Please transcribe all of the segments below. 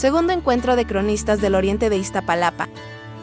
Segundo encuentro de cronistas del Oriente de Iztapalapa,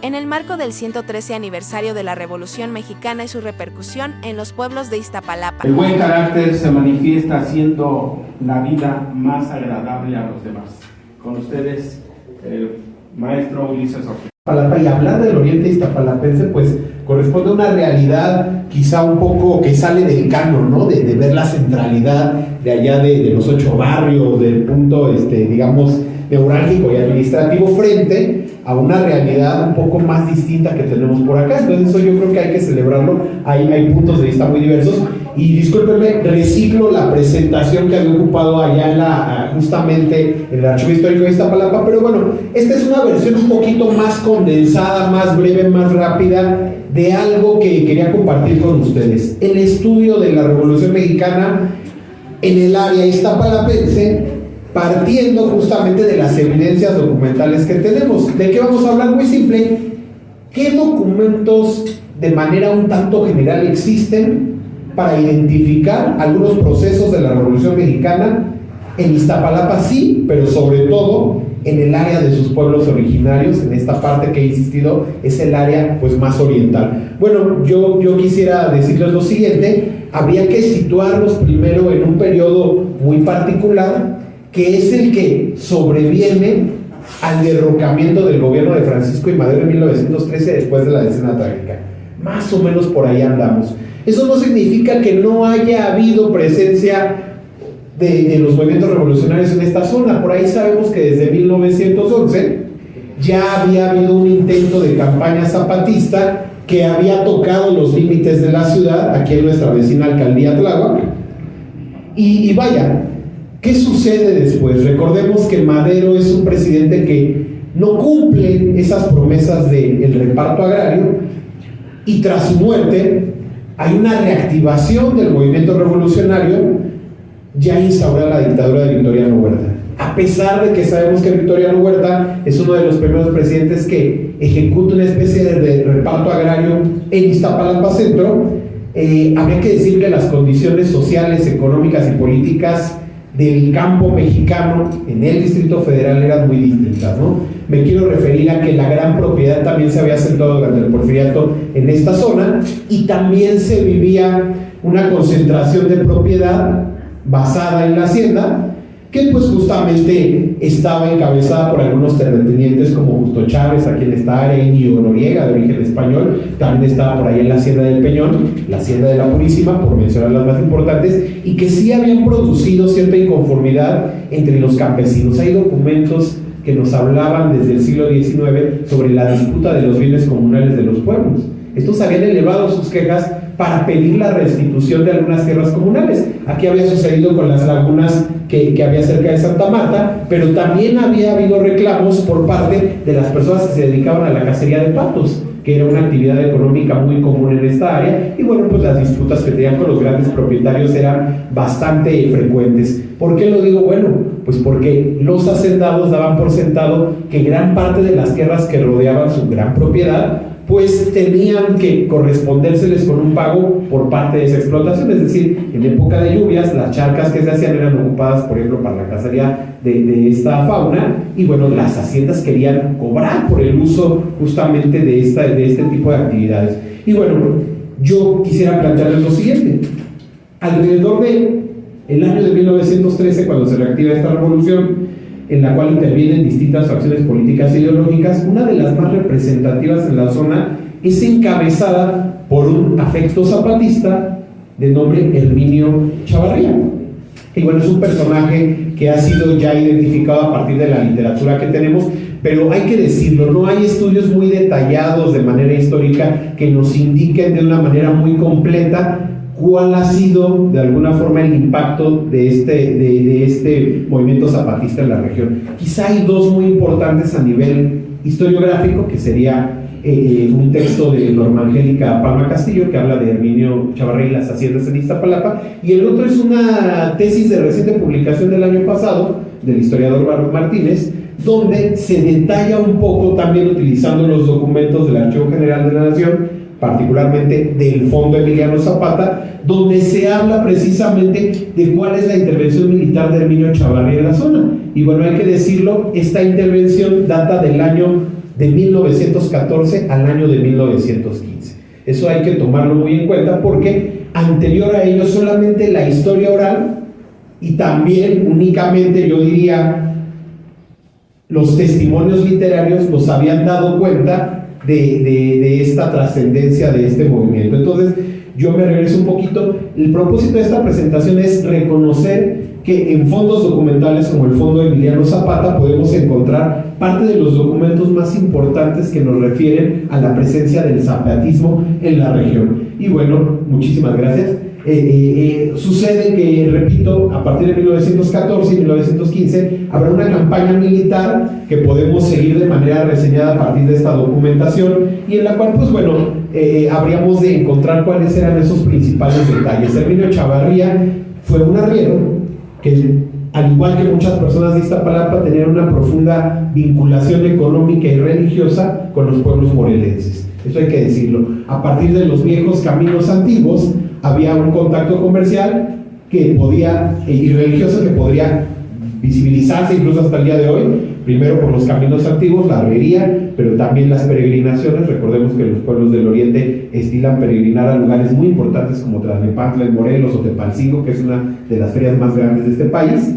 en el marco del 113 aniversario de la Revolución Mexicana y su repercusión en los pueblos de Iztapalapa. El buen carácter se manifiesta haciendo la vida más agradable a los demás. Con ustedes, el maestro Ulises Ortega. Y hablar del Oriente iztapalapense, pues corresponde a una realidad quizá un poco que sale del canon, ¿no? De ver la centralidad de allá de los 8 barrios, del punto, digamos, neurálgico y administrativo, frente a una realidad un poco más distinta que tenemos por acá. Entonces eso yo creo que hay que celebrarlo. Hay puntos de vista muy diversos. Y discúlpenme, reciclo la presentación que había ocupado allá justamente en el Archivo Histórico de Iztapalapa, pero bueno, esta es una versión un poquito más condensada, más breve, más rápida, de algo que quería compartir con ustedes. El estudio de la Revolución Mexicana en el área iztapalapense, partiendo justamente de las evidencias documentales que tenemos. ¿De qué vamos a hablar? Muy simple. ¿Qué documentos de manera un tanto general existen para identificar algunos procesos de la Revolución Mexicana en Iztapalapa? Sí, pero sobre todo en el área de sus pueblos originarios, en esta parte que he insistido, es el área pues más oriental. Bueno, yo quisiera decirles lo siguiente: habría que situarlos primero en un periodo muy particular, que es el que sobreviene al derrocamiento del gobierno de Francisco I. Madero en 1913, después de la Decena Trágica. Más o menos por ahí andamos. Eso no significa que no haya habido presencia de los movimientos revolucionarios en esta zona. Por ahí sabemos que desde 1911 ya había habido un intento de campaña zapatista que había tocado los límites de la ciudad, aquí en nuestra vecina alcaldía Tláhuac. Y vaya, ¿qué sucede después? Recordemos que Madero es un presidente que no cumple esas promesas del reparto agrario, y tras su muerte hay una reactivación del movimiento revolucionario, ya instaurada la dictadura de Victoriano Huerta. A pesar de que sabemos que Victoriano Huerta es uno de los primeros presidentes que ejecuta una especie de reparto agrario en Iztapalapa Centro, habría que decir que las condiciones sociales, económicas y políticas del campo mexicano en el Distrito Federal eran muy distintas, ¿no? Me quiero referir a que la gran propiedad también se había sentado durante el porfiriato en esta zona, y también se vivía una concentración de propiedad basada en la hacienda, que pues justamente estaba encabezada por algunos terratenientes como Justo Chávez, aquí en esta área, Íñigo Noriega, de origen español. También estaba por ahí en la Hacienda del Peñón, la Hacienda de la Purísima, por mencionar las más importantes, y que sí habían producido cierta inconformidad entre los campesinos. Hay documentos que nos hablaban desde el siglo XIX sobre la disputa de los bienes comunales de los pueblos. Estos habían elevado sus quejas para pedir la restitución de algunas tierras comunales. Aquí había sucedido con las lagunas que había cerca de Santa Marta, pero también había habido reclamos por parte de las personas que se dedicaban a la cacería de patos, que era una actividad económica muy común en esta área, y bueno, pues las disputas que tenían con los grandes propietarios eran bastante frecuentes. ¿Por qué lo digo? Bueno, pues porque los hacendados daban por sentado que gran parte de las tierras que rodeaban su gran propiedad pues tenían que correspondérseles con un pago por parte de esa explotación. Es decir, en época de lluvias, las charcas que se hacían eran ocupadas, por ejemplo, para la cacería de esta fauna, y bueno, las haciendas querían cobrar por el uso justamente de este tipo de actividades. Y bueno, yo quisiera plantearles lo siguiente: alrededor de el año de 1913, cuando se reactiva esta revolución, en la cual intervienen distintas facciones políticas e ideológicas, una de las más representativas en la zona es encabezada por un afecto zapatista de nombre Herminio Chavarría. Y bueno, es un personaje que ha sido ya identificado a partir de la literatura que tenemos, pero hay que decirlo, no hay estudios muy detallados de manera histórica que nos indiquen de una manera muy completa cuál ha sido de alguna forma el impacto de este movimiento zapatista en la región. Quizá hay dos muy importantes a nivel historiográfico, que sería un texto de Norma Angélica Palma Castillo, que habla de Herminio Chavarría y las haciendas en Iztapalapa, y el otro es una tesis de reciente publicación del año pasado del historiador Barón Martínez, donde se detalla un poco, también utilizando los documentos del Archivo General de la Nación, particularmente del Fondo Emiliano Zapata, donde se habla precisamente de cuál es la intervención militar de Herminio Echavarría en la zona. Y bueno, hay que decirlo, esta intervención data del año de 1914 al año de 1915. Eso hay que tomarlo muy en cuenta porque anterior a ello solamente la historia oral y también únicamente, yo diría, los testimonios literarios nos habían dado cuenta de esta trascendencia de este movimiento. Entonces, yo me regreso un poquito. El propósito de esta presentación es reconocer que en fondos documentales como el Fondo Emiliano Zapata podemos encontrar parte de los documentos más importantes que nos refieren a la presencia del zapatismo en la región. Y bueno, muchísimas gracias. Sucede que, repito, a partir de 1914 y 1915 habrá una campaña militar que podemos seguir de manera reseñada a partir de esta documentación y en la cual, pues bueno, habríamos de encontrar cuáles eran esos principales detalles. Herminio Echavarría fue un arriero que, al igual que muchas personas de Iztapalapa, tenían una profunda vinculación económica y religiosa con los pueblos morelenses. Eso hay que decirlo. A partir de los viejos caminos antiguos había un contacto comercial que podía, y religioso, que podría visibilizarse incluso hasta el día de hoy, primero por los caminos antiguos, la herrería, pero también las peregrinaciones. Recordemos que los pueblos del oriente estilan peregrinar a lugares muy importantes como Tlalnepantla en Morelos o Tepalcingo, que es una de las ferias más grandes de este país,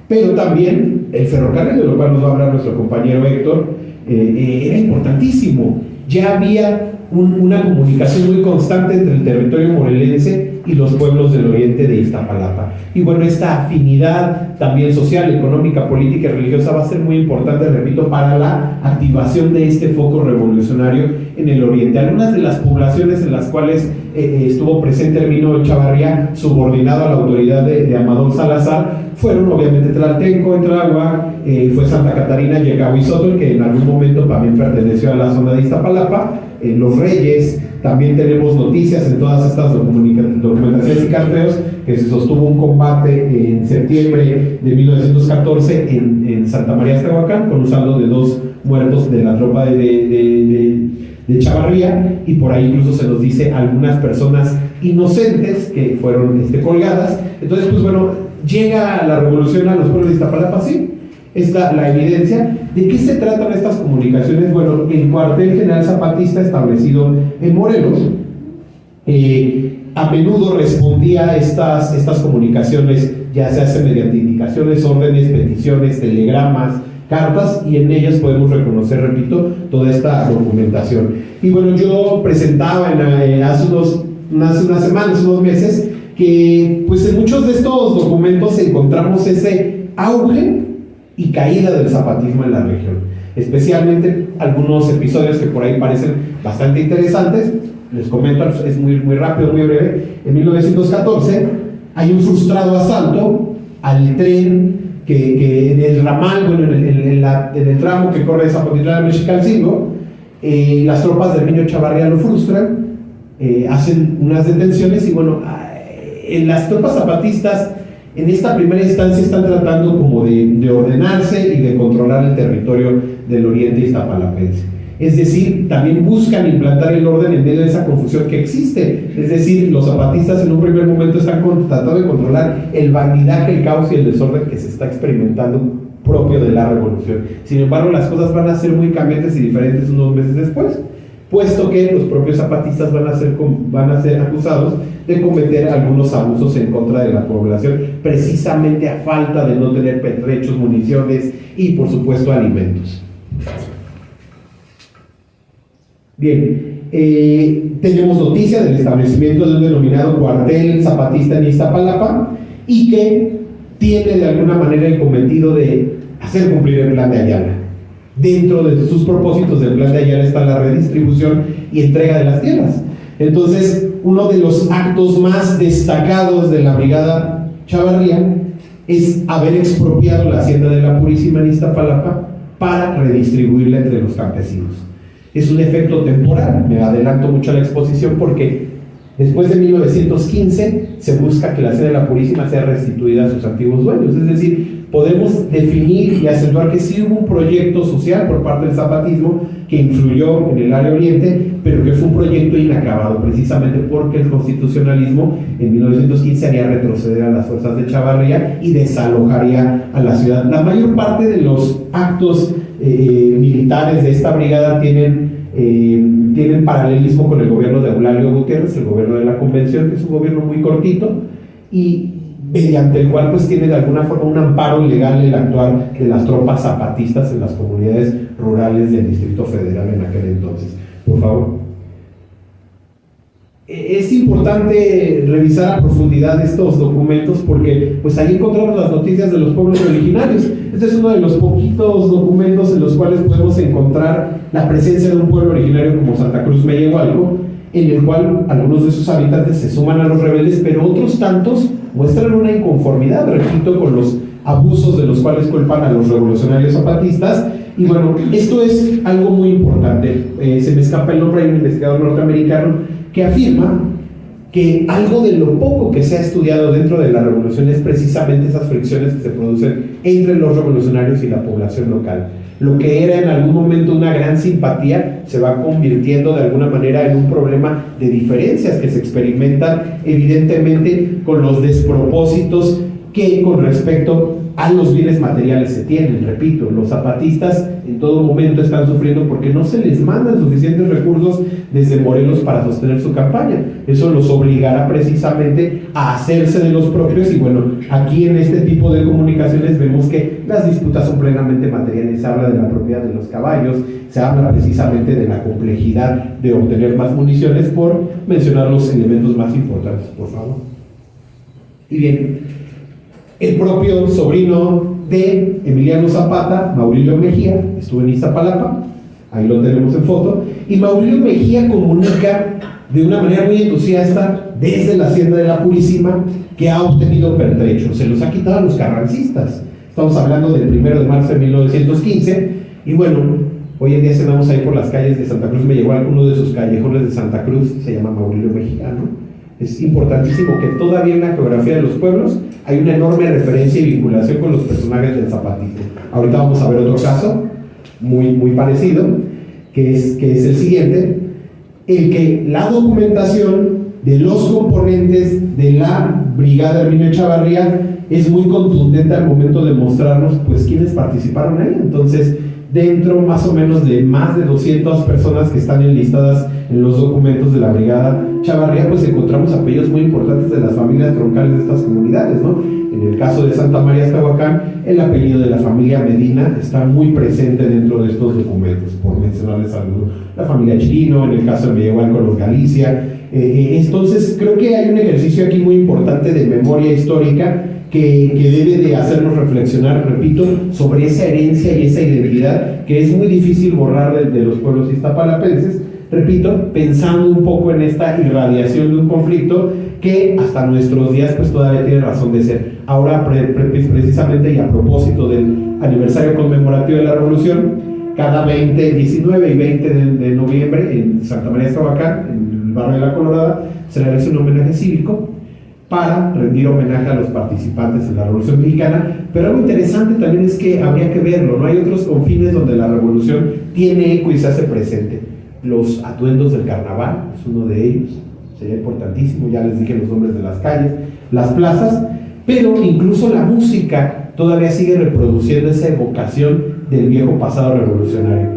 pero también el ferrocarril, de lo cual nos va a hablar nuestro compañero Héctor, era importantísimo. Ya había una comunicación muy constante entre el territorio morelense y los pueblos del oriente de Iztapalapa. Y bueno, esta afinidad también social, económica, política y religiosa va a ser muy importante, repito, para la activación de este foco revolucionario en el oriente. Algunas de las poblaciones en las cuales estuvo presente Herminio Echavarría, subordinado a la autoridad de Amador Salazar, fueron obviamente Tlaltenco, en Tláhuac, fue Santa Catarina, Yecahuizotl, que en algún momento también perteneció a la zona de Iztapalapa, Los Reyes. También tenemos noticias en todas estas documentaciones y carteos que se sostuvo un combate en septiembre de 1914 en Santa María de Tehuacán, con un saldo de 2 muertos de la tropa de Echavarría, y por ahí incluso se nos dice algunas personas inocentes que fueron colgadas. Entonces, pues bueno, llega la revolución a los pueblos de Iztapalapa, sí, está la evidencia. ¿De qué se tratan estas comunicaciones? Bueno, el cuartel general zapatista establecido en Morelos a menudo respondía a estas comunicaciones, ya se mediante indicaciones, órdenes, peticiones, telegramas, cartas, y en ellas podemos reconocer, repito, toda esta documentación. Y bueno, yo presentaba hace unas semanas, unos meses, que pues en muchos de estos documentos encontramos ese auge y caída del zapatismo en la región, especialmente algunos episodios que por ahí parecen bastante interesantes. Les comento, es muy rápido, muy breve. En 1914 hay un frustrado asalto al tren que en el ramal, bueno, en el tramo que corre de Zapotitlán a Mexicalcingo, las tropas de Herminio Echavarría lo frustran, hacen unas detenciones y bueno, las tropas zapatistas en esta primera instancia están tratando como de ordenarse y de controlar el territorio del oriente iztapalapense. Es decir, también buscan implantar el orden en medio de esa confusión que existe. Es decir, los zapatistas en un primer momento están tratando de controlar el bandidaje, el caos y el desorden que se está experimentando propio de la revolución. Sin embargo, las cosas van a ser muy cambiantes y diferentes unos meses después, puesto que los propios zapatistas van a ser acusados de cometer algunos abusos en contra de la población, precisamente a falta de no tener pertrechos, municiones y, por supuesto, alimentos. Bien, tenemos noticia del establecimiento de un denominado cuartel zapatista en Iztapalapa y que tiene de alguna manera el cometido de hacer cumplir el plan de Ayala. Dentro de sus propósitos del plan de Ayala está la redistribución y entrega de las tierras. Entonces, uno de los actos más destacados de la brigada Echavarría es haber expropiado la hacienda de la Purísima en Iztapalapa para redistribuirla entre los campesinos. Es un efecto temporal, me adelanto mucho a la exposición porque después de 1915 se busca que la hacienda de la Purísima sea restituida a sus antiguos dueños, es decir, podemos definir y acentuar que sí hubo un proyecto social por parte del zapatismo que influyó en el área oriente, pero que fue un proyecto inacabado, precisamente porque el constitucionalismo en 1915 haría retroceder a las fuerzas de Chavarría y desalojaría a la ciudad. La mayor parte de los actos militares de esta brigada tienen paralelismo con el gobierno de Eulalio Gutiérrez, el gobierno de la Convención, que es un gobierno muy cortito y mediante el cual pues tiene de alguna forma un amparo legal el actuar de las tropas zapatistas en las comunidades rurales del Distrito Federal en aquel entonces. Por favor. Es importante revisar a profundidad estos documentos porque pues ahí encontramos las noticias de los pueblos originarios. Este es uno de los poquitos documentos en los cuales podemos encontrar la presencia de un pueblo originario como Santa Cruz Mellehualco, en el cual algunos de sus habitantes se suman a los rebeldes, pero otros tantos muestran una inconformidad, repito, con los abusos de los cuales culpan a los revolucionarios zapatistas. Y bueno, esto es algo muy importante. Se me escapa el nombre de un investigador norteamericano que afirma que algo de lo poco que se ha estudiado dentro de la revolución es precisamente esas fricciones que se producen entre los revolucionarios y la población local. Lo que era en algún momento una gran simpatía se va convirtiendo de alguna manera en un problema de diferencias que se experimentan evidentemente con los despropósitos que con respecto a los bienes materiales se tienen. Repito, los zapatistas en todo momento están sufriendo porque no se les mandan suficientes recursos desde Morelos para sostener su campaña. Eso los obligará precisamente a hacerse de los propios y bueno, aquí en este tipo de comunicaciones vemos que las disputas son plenamente materiales. Se habla de la propiedad de los caballos, se habla precisamente de la complejidad de obtener más municiones, por mencionar los elementos más importantes, por favor. Y bien, el propio sobrino de Emiliano Zapata, Maurilio Mejía, estuvo en Iztapalapa, ahí lo tenemos en foto, y Maurilio Mejía comunica de una manera muy entusiasta desde la Hacienda de la Purísima que ha obtenido pertrechos, se los ha quitado a los carrancistas. Estamos hablando del 1 de marzo de 1915, y bueno, hoy en día si andamos ahí por las calles de Santa Cruz Mellehualco, uno de sus callejones de Santa Cruz se llama Maurilio Mejía, ¿no? Es importantísimo que todavía en la geografía de los pueblos hay una enorme referencia y vinculación con los personajes del zapatismo. Ahorita vamos a ver otro caso muy parecido, que es el siguiente, el que la documentación de los componentes de la Brigada Herminio Echavarría es muy contundente al momento de mostrarnos pues quiénes participaron ahí. Entonces, dentro más o menos de más de 200 personas que están enlistadas en los documentos de la Brigada Chavarría, pues encontramos apellidos muy importantes de las familias troncales de estas comunidades, ¿no? En el caso de Santa María Aztahuacán, el apellido de la familia Medina está muy presente dentro de estos documentos, por mencionarles algo. La familia Chirino, en el caso de Mellehualco, los Galicia. Entonces, creo que hay un ejercicio aquí muy importante de memoria histórica que debe de hacernos reflexionar, repito, sobre esa herencia y esa identidad que es muy difícil borrar de los pueblos iztapalapenses, repito, pensando un poco en esta irradiación de un conflicto que hasta nuestros días pues todavía tiene razón de ser. Ahora precisamente y a propósito del aniversario conmemorativo de la Revolución, cada 19 y 20 de noviembre en Santa María Aztahuacán, en el barrio de La Colorada, se realiza un homenaje cívico para rendir homenaje a los participantes en la Revolución Mexicana. Pero algo interesante también es que habría que verlo, ¿no? Hay otros confines donde la Revolución tiene eco y se hace presente. Los atuendos del carnaval es uno de ellos, sería importantísimo, ya les dije los nombres de las calles, las plazas, pero incluso la música todavía sigue reproduciendo esa evocación del viejo pasado revolucionario.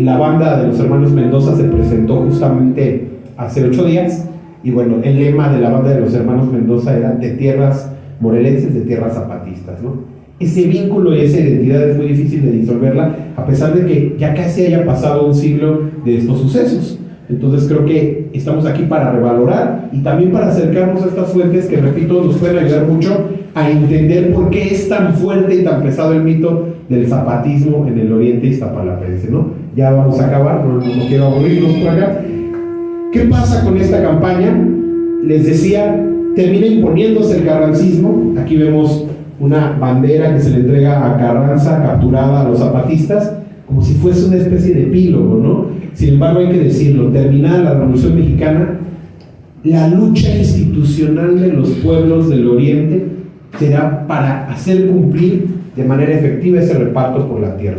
La banda de los hermanos Mendoza se presentó justamente hace 8 días, y bueno, el lema de la banda de los hermanos Mendoza era de tierras morelenses, de tierras zapatistas, ¿no? Ese vínculo y esa identidad es muy difícil de disolverla, a pesar de que ya casi haya pasado un siglo de estos sucesos. Entonces creo que estamos aquí para revalorar y también para acercarnos a estas fuentes que, repito, nos pueden ayudar mucho a entender por qué es tan fuerte y tan pesado el mito del zapatismo en el oriente iztapalapense, ¿no? Ya vamos a acabar, no quiero aburrirnos por acá. ¿Qué pasa con esta campaña? Les decía, termina imponiéndose el carrancismo. Aquí vemos una bandera que se le entrega a Carranza, capturada a los zapatistas, como si fuese una especie de epílogo, ¿no? Sin embargo, hay que decirlo, terminada la Revolución Mexicana, la lucha institucional de los pueblos del Oriente será para hacer cumplir de manera efectiva ese reparto por la tierra.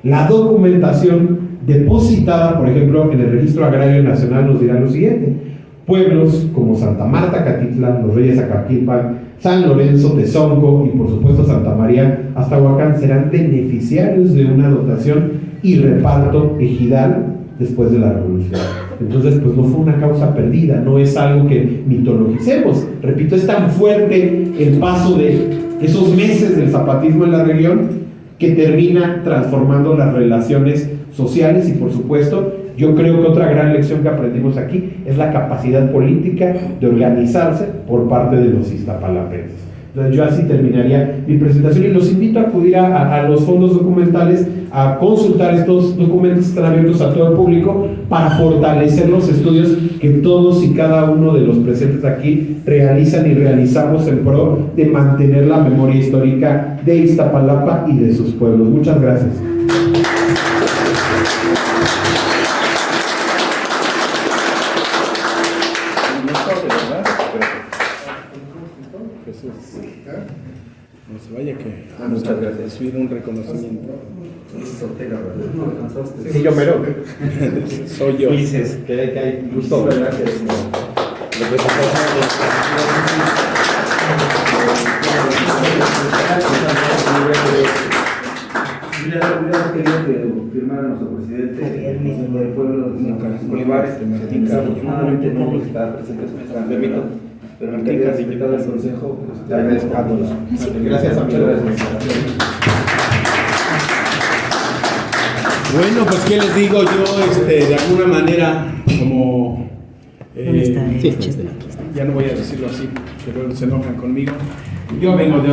La documentación depositada, por ejemplo, en el Registro Agrario Nacional nos dirá lo siguiente: pueblos como Santa Marta, Catitla, Los Reyes, Acaquilpan, San Lorenzo, Tezonco y por supuesto Santa María, Aztahuacán serán beneficiarios de una dotación y reparto ejidal después de la revolución. Entonces, pues no fue una causa perdida, no es algo que mitologicemos. Repito, es tan fuerte el paso de esos meses del zapatismo en la región que termina transformando las relaciones sociales y por supuesto, yo creo que otra gran lección que aprendimos aquí es la capacidad política de organizarse por parte de los iztapalapenses. Entonces yo así terminaría mi presentación y los invito a acudir a los fondos documentales, a consultar estos documentos que están abiertos a todo el público para fortalecer los estudios que todos y cada uno de los presentes aquí realizan y realizamos en pro de mantener la memoria histórica de Iztapalapa y de sus pueblos. Muchas gracias. No se vaya que muchas gracias. Recibir un reconocimiento. Sí, yo mero. Soy yo. Ulises, que hay gusto, ¿verdad? Que hubiéramos querido que firmara nuestro presidente del pueblo de Olivares, que desafortunadamente no está presente en esta permito, pero en calidad de secretario del Consejo, te agradezco a todos. Gracias, muchas gracias. Bueno, pues qué les digo yo, de alguna manera, como ya no voy a decirlo así, pero se enojan conmigo. Yo vengo de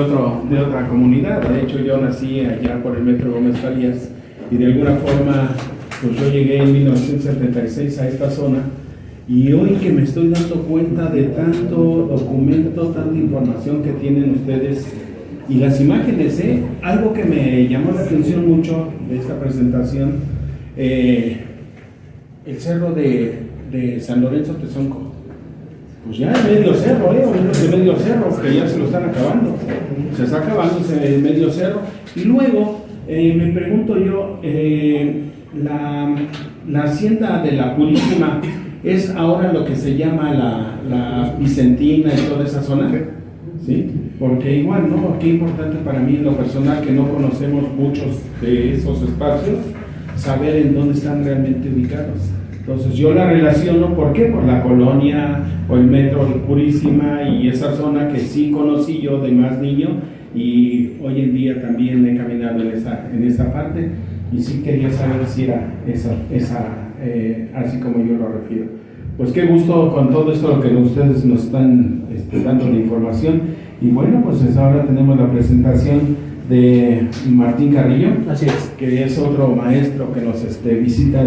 otra comunidad, de hecho yo nací allá por el Metro Gómez Farías y de alguna forma pues yo llegué en 1976 a esta zona y hoy que me estoy dando cuenta de tanto documento, tanta información que tienen ustedes y las imágenes, algo que me llamó la atención mucho de esta presentación, el cerro de San Lorenzo Tezonco. Pues ya es medio cerro, es medio cerro, que ya se lo están acabando. Se está acabando ese medio cerro. Y luego, me pregunto yo, la hacienda de la Purísima es ahora lo que se llama la Vicentina y toda esa zona, ¿sí? Porque igual, ¿no? Qué importante para mí en lo personal que no conocemos muchos de esos espacios, saber en dónde están realmente ubicados. Entonces yo la relaciono, ¿por qué? Por la colonia o el Metro Purísima y esa zona que sí conocí yo de más niño y hoy en día también he caminado en esa parte y sí quería saber si era esa así como yo lo refiero. Pues qué gusto con todo esto que ustedes nos están dando la información y bueno, pues ahora tenemos la presentación de Martín Carrillo, así es, que es otro maestro que nos visita,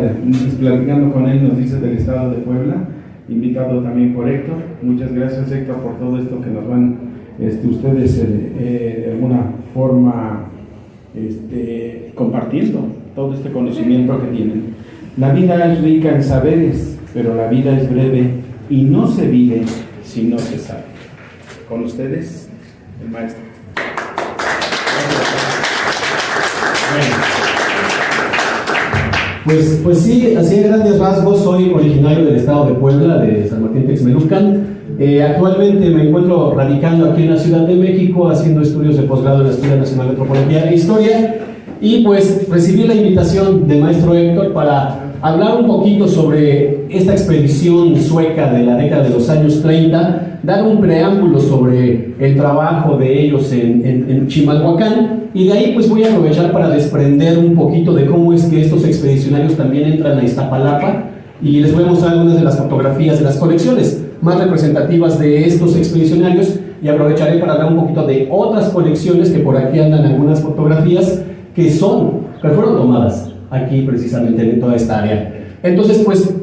platicando con él, nos dice del estado de Puebla, invitado también por Héctor. Muchas gracias, Héctor, por todo esto que nos van ustedes de alguna forma compartiendo todo este conocimiento que tienen. La vida es rica en saberes, pero la vida es breve y no se vive si no se sabe. Con ustedes, el maestro. Pues sí, así en grandes rasgos, soy originario del estado de Puebla, de San Martín Texmelucan. Actualmente me encuentro radicando aquí en la Ciudad de México, haciendo estudios de posgrado en la Escuela Nacional de Antropología e Historia, y pues recibí la invitación del maestro Héctor para hablar un poquito sobre esta expedición sueca de la década de los años 30, dar un preámbulo sobre el trabajo de ellos en Chimalhuacán, y de ahí pues voy a aprovechar para desprender un poquito de cómo es que estos expedicionarios también entran a Iztapalapa, y les voy a mostrar algunas de las fotografías de las colecciones más representativas de estos expedicionarios, y aprovecharé para hablar un poquito de otras colecciones que por aquí andan algunas fotografías que fueron tomadas aquí precisamente en toda esta área. Entonces pues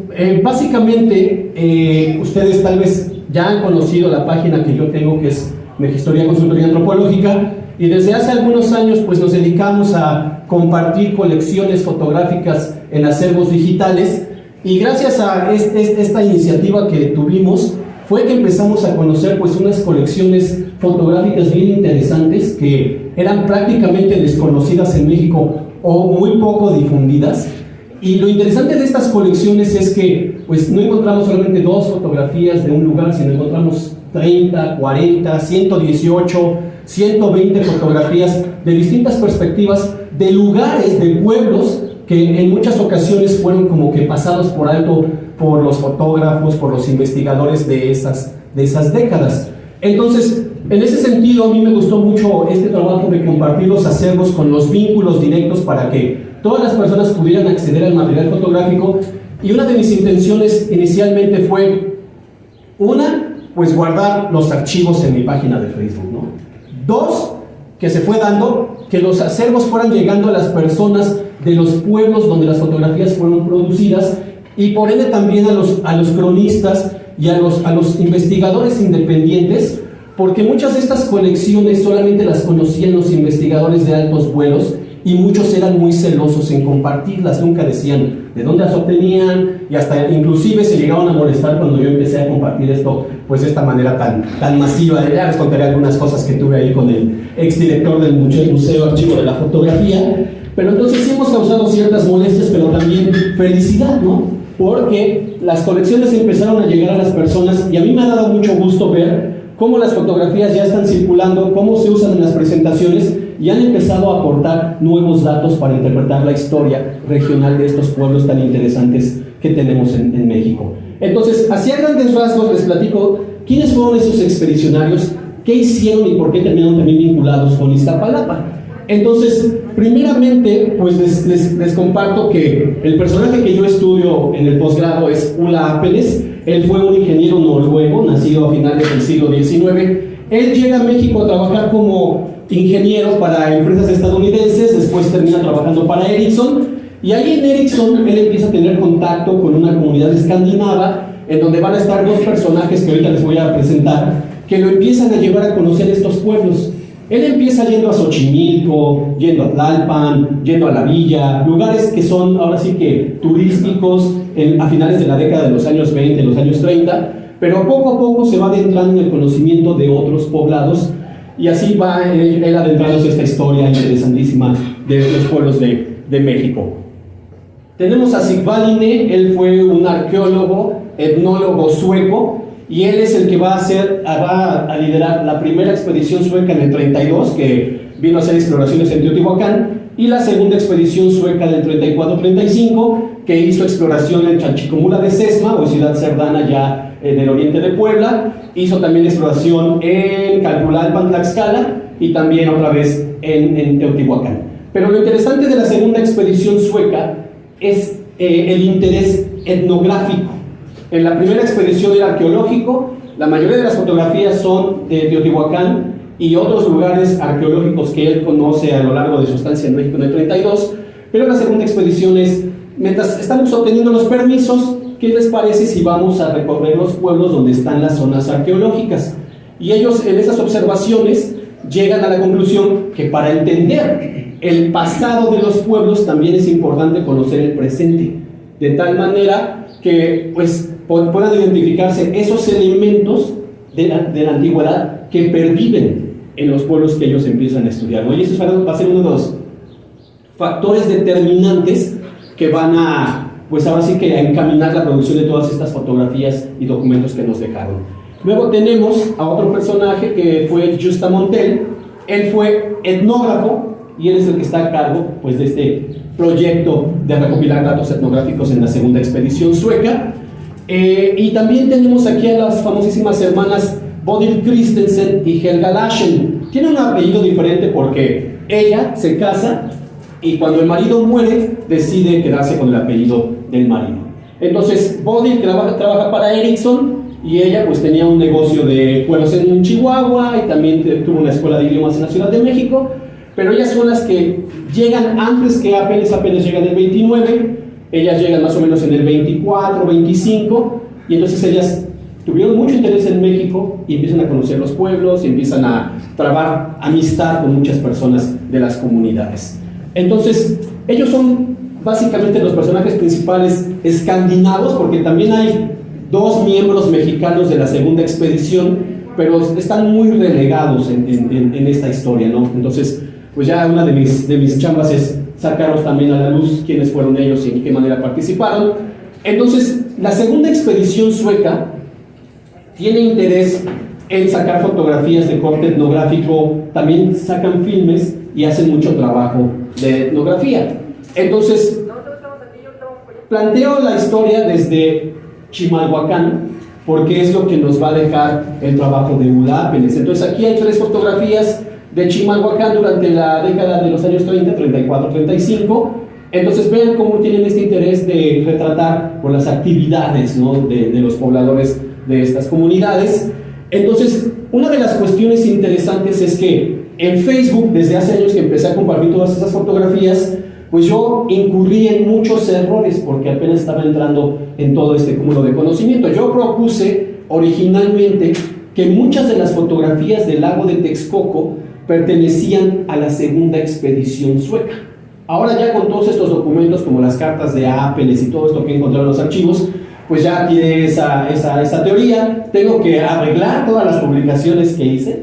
básicamente ustedes tal vez ya han conocido la página que yo tengo, que es Mejistoria Consultoría Antropológica, y desde hace algunos años pues nos dedicamos a compartir colecciones fotográficas en acervos digitales, y gracias a esta iniciativa que tuvimos fue que empezamos a conocer pues unas colecciones fotográficas bien interesantes que eran prácticamente desconocidas en México o muy poco difundidas. Y lo interesante de estas colecciones es que pues, no encontramos solamente 2 fotografías de un lugar, sino encontramos 30, 40, 118, 120 fotografías de distintas perspectivas de lugares, de pueblos que en muchas ocasiones fueron como que pasados por alto por los fotógrafos, por los investigadores de esas décadas. Entonces, en ese sentido, a mí me gustó mucho este trabajo de compartir los acervos con los vínculos directos para que todas las personas pudieran acceder al material fotográfico. Y una de mis intenciones inicialmente fue, pues guardar los archivos en mi página de Facebook, ¿no? 2, que se fue dando, que los acervos fueran llegando a las personas de los pueblos donde las fotografías fueron producidas y por ende también a los cronistas y a los investigadores independientes, porque muchas de estas colecciones solamente las conocían los investigadores de altos vuelos y muchos eran muy celosos en compartirlas, nunca decían de dónde las obtenían y hasta inclusive se llegaron a molestar cuando yo empecé a compartir esto pues de esta manera tan masiva. Ya les contaré algunas cosas que tuve ahí con el exdirector del Museo Archivo de la Fotografía, pero entonces sí hemos causado ciertas molestias, pero también felicidad, ¿no? Porque las colecciones empezaron a llegar a las personas y a mí me ha dado mucho gusto ver cómo las fotografías ya están circulando, cómo se usan en las presentaciones y han empezado a aportar nuevos datos para interpretar la historia regional de estos pueblos tan interesantes que tenemos en México. Entonces, así a grandes rasgos les platico quiénes fueron esos expedicionarios, qué hicieron y por qué terminaron también vinculados con Iztapalapa. Entonces, primeramente, pues les comparto que el personaje que yo estudio en el posgrado es Ulla Appeles. Él fue un ingeniero noruego, nacido a finales del siglo XIX. Él llega a México a trabajar como ingeniero para empresas estadounidenses, después termina trabajando para Ericsson, y ahí en Ericsson él empieza a tener contacto con una comunidad escandinava, en donde van a estar 2 personajes que ahorita les voy a presentar, que lo empiezan a llevar a conocer estos pueblos. Él empieza yendo a Xochimilco, yendo a Tlalpan, yendo a la Villa, lugares que son ahora sí que turísticos a finales de la década de los años 20, los años 30, pero poco a poco se va adentrando en el conocimiento de otros poblados y así va él adentrándose en esta historia interesantísima de los pueblos de México. Tenemos a Sigvaline. Él fue un arqueólogo, etnólogo sueco, y él es el que va a liderar la primera expedición sueca en el 32, que vino a hacer exploraciones en Teotihuacán, y la segunda expedición sueca del 34-35, que hizo exploración en Chalchicomula de Sesma, o Ciudad Cerdana, ya en el oriente de Puebla. Hizo también exploración en Calpulalpan, Tlaxcala, y también otra vez en Teotihuacán. Pero lo interesante de la segunda expedición sueca es el interés etnográfico. En la primera expedición era arqueológico, la mayoría de las fotografías son de Teotihuacán y otros lugares arqueológicos que él conoce a lo largo de su estancia en México en el 32, pero la segunda expedición es, mientras estamos obteniendo los permisos, ¿qué les parece si vamos a recorrer los pueblos donde están las zonas arqueológicas? Y ellos en esas observaciones llegan a la conclusión que para entender el pasado de los pueblos también es importante conocer el presente, de tal manera que pues puedan identificarse esos elementos de la antigüedad que perviven en los pueblos que ellos empiezan a estudiar, ¿no? Y eso va a ser uno de los factores determinantes que van a, pues ahora sí que a encaminar la producción de todas estas fotografías y documentos que nos dejaron. Luego tenemos a otro personaje que fue Justa Montel. Él fue etnógrafo y él es el que está a cargo pues de este proyecto de recopilar datos etnográficos en la segunda expedición sueca. Y también tenemos aquí a las famosísimas hermanas Bodil Christensen y Helga Laschen. Tienen un apellido diferente porque ella se casa y cuando el marido muere decide quedarse con el apellido del marido. Entonces Bodil trabaja para Ericsson y ella pues tenía un negocio de cueros en Chihuahua y también tuvo una escuela de idiomas en la Ciudad de México, pero ellas son las que llegan antes que apenas llegan el 29. Ellas llegan más o menos en el 24, 25, y entonces ellas tuvieron mucho interés en México y empiezan a conocer los pueblos y empiezan a trabar amistad con muchas personas de las comunidades. Entonces, ellos son básicamente los personajes principales escandinavos, porque también hay 2 miembros mexicanos de la segunda expedición pero están muy relegados en esta historia, ¿no? Entonces, pues ya una de mis chambas es sacarlos también a la luz quiénes fueron ellos y en qué manera participaron. Entonces, la segunda expedición sueca tiene interés en sacar fotografías de corte etnográfico, también sacan filmes y hacen mucho trabajo de etnografía. Entonces, planteo la historia desde Chimalhuacán, porque es lo que nos va a dejar el trabajo de Ula Apelles. Entonces, aquí hay 3 fotografías de Chimalhuacán durante la década de los años 30, 34, 35. Entonces, vean cómo tienen este interés de retratar por las actividades, ¿no?, de los pobladores de estas comunidades. Entonces, una de las cuestiones interesantes es que en Facebook, desde hace años que empecé a compartir todas esas fotografías, pues yo incurrí en muchos errores porque apenas estaba entrando en todo este cúmulo de conocimiento. Yo propuse originalmente que muchas de las fotografías del lago de Texcoco pertenecían a la segunda expedición sueca. Ahora ya con todos estos documentos como las cartas de Apelles y todo esto que encontraron en los archivos, pues ya tiene esa teoría. Tengo que arreglar todas las publicaciones que hice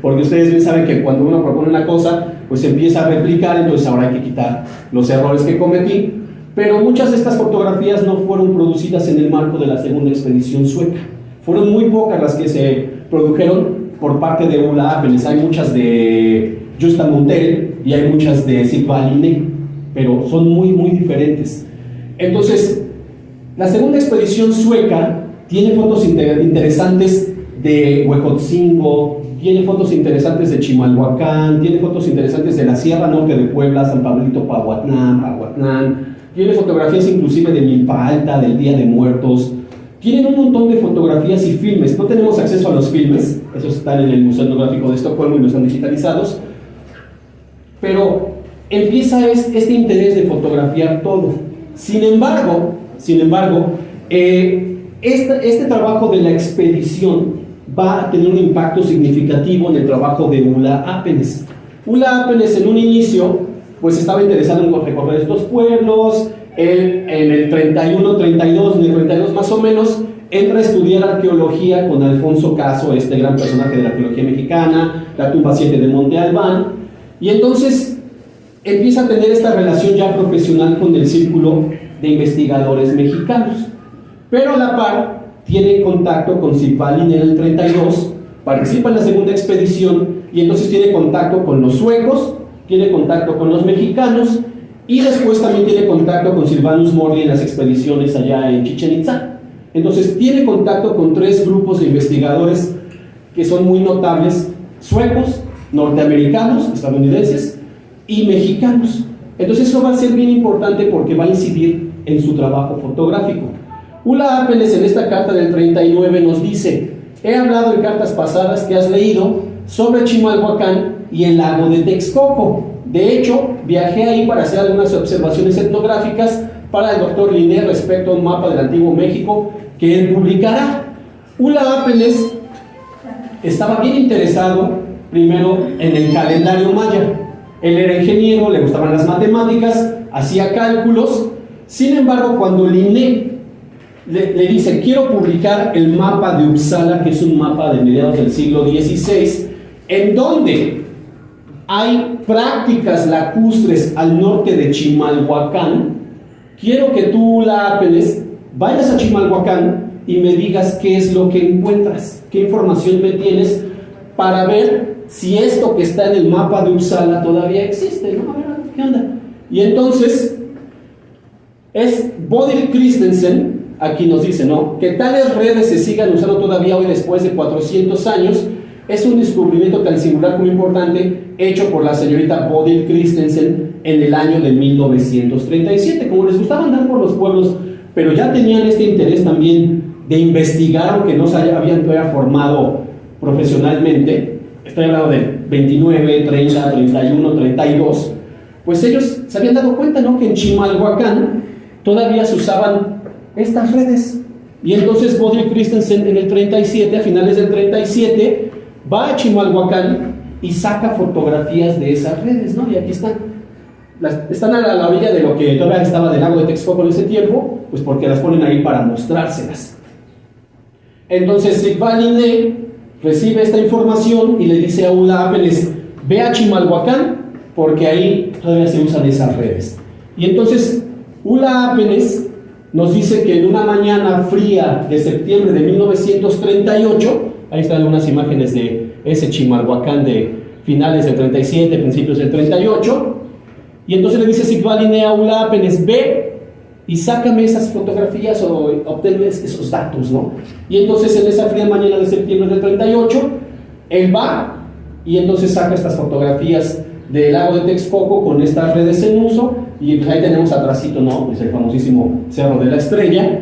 porque ustedes bien saben que cuando uno propone una cosa, pues se empieza a replicar, entonces ahora hay que quitar los errores que cometí. Pero muchas de estas fotografías no fueron producidas en el marco de la segunda expedición sueca. Fueron muy pocas las que se produjeron por parte de Ula Apelles. Hay muchas de Justa Montel y hay muchas de Sigvald Linné, pero son muy diferentes. Entonces, la segunda expedición sueca tiene fotos interesantes de Huejotzingo, tiene fotos interesantes de Chimalhuacán, tiene fotos interesantes de la Sierra Norte de Puebla, San Pablito, Pahuatlán, tiene fotografías inclusive de Milpa Alta, del Día de Muertos. Tienen un montón de fotografías y filmes. No tenemos acceso a los filmes, esos están en el Museo Etnográfico de Estocolmo y no están digitalizados, pero empieza este interés de fotografiar todo. Sin embargo, este trabajo de la expedición va a tener un impacto significativo en el trabajo de Ula Apelles. Ula Apelles en un inicio pues estaba interesado en recorrer estos pueblos. Él en el 32 más o menos entra a estudiar arqueología con Alfonso Caso, este gran personaje de la arqueología mexicana, la tumba 7 de Monte Albán, y entonces empieza a tener esta relación ya profesional con el círculo de investigadores mexicanos, pero a la par tiene contacto con Sigvald Linné en el 32, participa en la segunda expedición y entonces tiene contacto con los suecos, tiene contacto con los mexicanos y después también tiene contacto con Silvanus Morley en las expediciones allá en Chichén Itzá. Entonces tiene contacto con 3 grupos de investigadores que son muy notables: suecos, norteamericanos, estadounidenses y mexicanos. Entonces eso va a ser bien importante porque va a incidir en su trabajo fotográfico. Ula Apelles en esta carta del 39 nos dice: he hablado en cartas pasadas que has leído sobre Chimalhuacán y el lago de Texcoco. De hecho, viajé ahí para hacer algunas observaciones etnográficas para el doctor Linné respecto a un mapa del Antiguo México que él publicará. Ula Apelles estaba bien interesado primero en el calendario maya. Él era ingeniero, le gustaban las matemáticas, hacía cálculos. Sin embargo, cuando Linné le dice: quiero publicar el mapa de Uppsala, que es un mapa de mediados del siglo XVI, en donde hay prácticas lacustres al norte de Chimalhuacán, quiero que tú, Ula Apelles, vayas a Chimalhuacán y me digas qué es lo que encuentras, qué información me tienes para ver si esto que está en el mapa de Uppsala todavía existe, ¿no? A ver, ¿qué onda? Y entonces es Bodil Christensen, aquí nos dice, ¿no?, que tales redes se sigan usando todavía hoy después de 400 años. Es un descubrimiento tan singular como importante hecho por la señorita Bodil Christensen en el año de 1937. Como les gustaba andar por los pueblos, pero ya tenían este interés también de investigar, aunque no se habían todavía formado profesionalmente. Estoy hablando de 29, 30, 31, 32. Pues ellos se habían dado cuenta, ¿no?, que en Chimalhuacán todavía se usaban estas redes. Y entonces Bodil Christensen en el 37, a finales del 37, va a Chimalhuacán y saca fotografías de esas redes, ¿no? Y aquí están. Están a la orilla de lo que todavía estaba del lago de Texcoco en ese tiempo, pues porque las ponen ahí para mostrárselas. Entonces Sigvald Linné recibe esta información y le dice a Ula Ápeles, ve a Chimalhuacán, porque ahí todavía se usan esas redes. Y entonces Ula Ápeles nos dice que en una mañana fría de septiembre de 1938, ahí están algunas imágenes de ese Chimalhuacán de finales del 37, principios del 38, y entonces le dice Sigvaline a Ula Ápeles, ve y sácame esas fotografías o obténme esos datos, ¿no? Y entonces en esa fría mañana de septiembre del 38, él va y entonces saca estas fotografías del lago de Texcoco con estas redes en uso, y pues ahí tenemos atrásito, ¿no? Pues el famosísimo Cerro de la Estrella,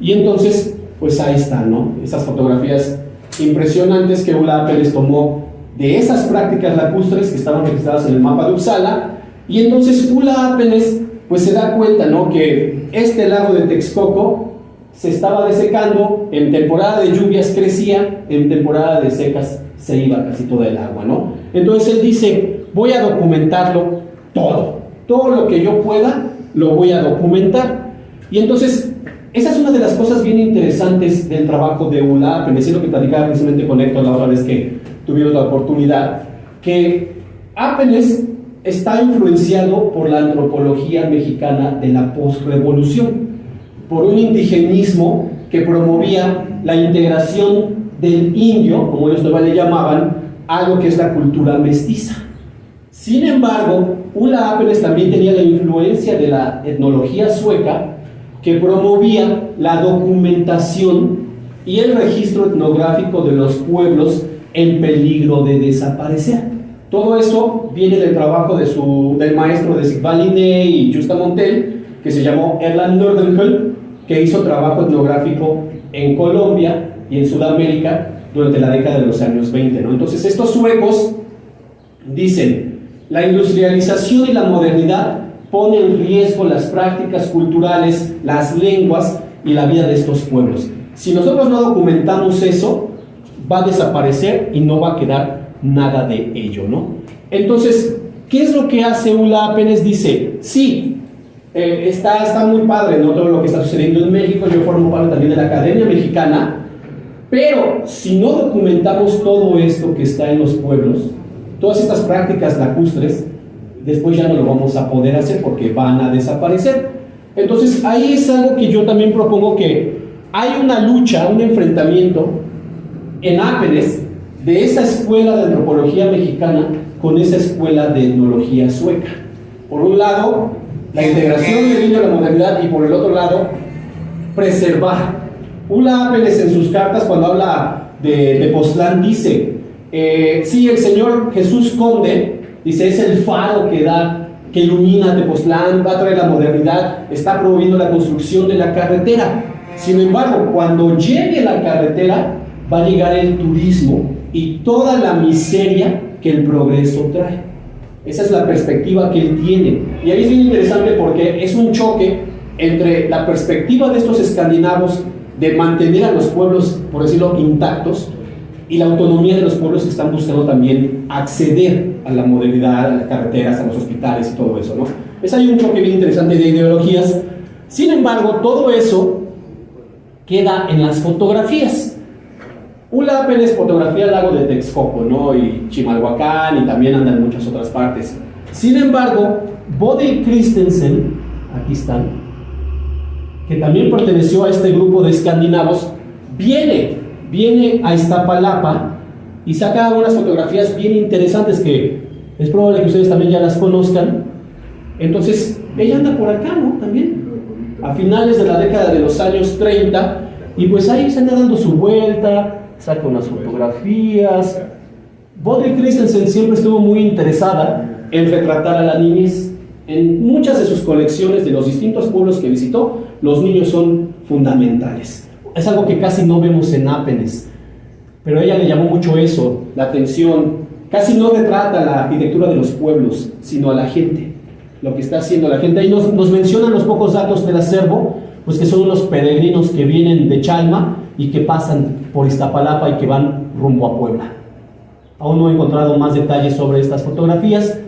y entonces pues ahí están, ¿no? Esas fotografías impresionantes que Ula Ápeles tomó de esas prácticas lacustres que estaban registradas en el mapa de Uppsala, y entonces Ula Ápeles pues se da cuenta, ¿no?, que este lago de Texcoco se estaba desecando, en temporada de lluvias crecía, en temporada de secas se iba casi toda el agua, ¿no? Entonces él dice, voy a documentarlo todo lo que yo pueda, lo voy a documentar. Y entonces, esa es una de las cosas bien interesantes del trabajo de Ula Ápeles, es lo que platicaba precisamente con Héctor la otra vez que tuvimos la oportunidad, que Ápeles está influenciado por la antropología mexicana de la posrevolución, por un indigenismo que promovía la integración del indio, como ellos todavía le llamaban, a lo que es la cultura mestiza. Sin embargo, Ula Ápeles también tenía la influencia de la etnología sueca, que promovía la documentación y el registro etnográfico de los pueblos en peligro de desaparecer. Todo eso viene del trabajo del maestro de Sigvaline y Justa Montel, que se llamó Erland Nordenhöl, que hizo trabajo etnográfico en Colombia y en Sudamérica durante la década de los años 20, ¿no? Entonces estos suecos dicen, la industrialización y la modernidad ponen en riesgo las prácticas culturales, las lenguas y la vida de estos pueblos. Si nosotros no documentamos eso, va a desaparecer y no va a quedar nada de ello, ¿no? Entonces, ¿qué es lo que hace Ula Ápeles? Dice, sí, está muy padre, ¿no?, todo lo que está sucediendo en México, yo formo parte también de la Academia Mexicana, pero si no documentamos todo esto que está en los pueblos, todas estas prácticas lacustres, después ya no lo vamos a poder hacer porque van a desaparecer. Entonces, ahí es algo que yo también propongo, que hay una lucha, un enfrentamiento en Ápeles de esa escuela de antropología mexicana con esa escuela de etnología sueca. Por un lado, la integración del indio a la modernidad, y por el otro lado, preservar. Ula Ápeles en sus cartas, cuando habla de Tepoztlán, dice, sí, el Señor Jesús Conde, dice, es el faro que ilumina Tepoztlán, va a traer la modernidad, está promoviendo la construcción de la carretera. Sin embargo, cuando llegue la carretera, va a llegar el turismo y toda la miseria que el progreso trae. Esa es la perspectiva que él tiene. Y ahí es bien interesante porque es un choque entre la perspectiva de estos escandinavos de mantener a los pueblos, por decirlo, intactos, y la autonomía de los pueblos que están buscando también acceder a la modernidad, a las carreteras, a los hospitales y todo eso, ¿no? Es ahí un choque bien interesante de ideologías. Sin embargo, todo eso queda en las fotografías. Ula Ápeles fotografía el lago de Texcoco, ¿no?, y Chimalhuacán, y también anda en muchas otras partes. Sin embargo, Bodil Christensen, aquí están, que también perteneció a este grupo de escandinavos, viene a Iztapalapa y saca unas fotografías bien interesantes que es probable que ustedes también ya las conozcan. Entonces, ella anda por acá, ¿no?, también, a finales de la década de los años 30, y pues ahí se anda dando su vuelta, saca unas fotografías. Bodil Christensen siempre estuvo muy interesada en retratar a la niñez. En muchas de sus colecciones de los distintos pueblos que visitó, los niños son fundamentales. Es algo que casi no vemos en Ápeles, pero a ella le llamó mucho eso, la atención. Casi no retrata la arquitectura de los pueblos, sino a la gente, lo que está haciendo la gente. Ahí nos mencionan los pocos datos del acervo, pues que son unos peregrinos que vienen de Chalma y que pasan por Iztapalapa y que van rumbo a Puebla. Aún no he encontrado más detalles sobre estas fotografías,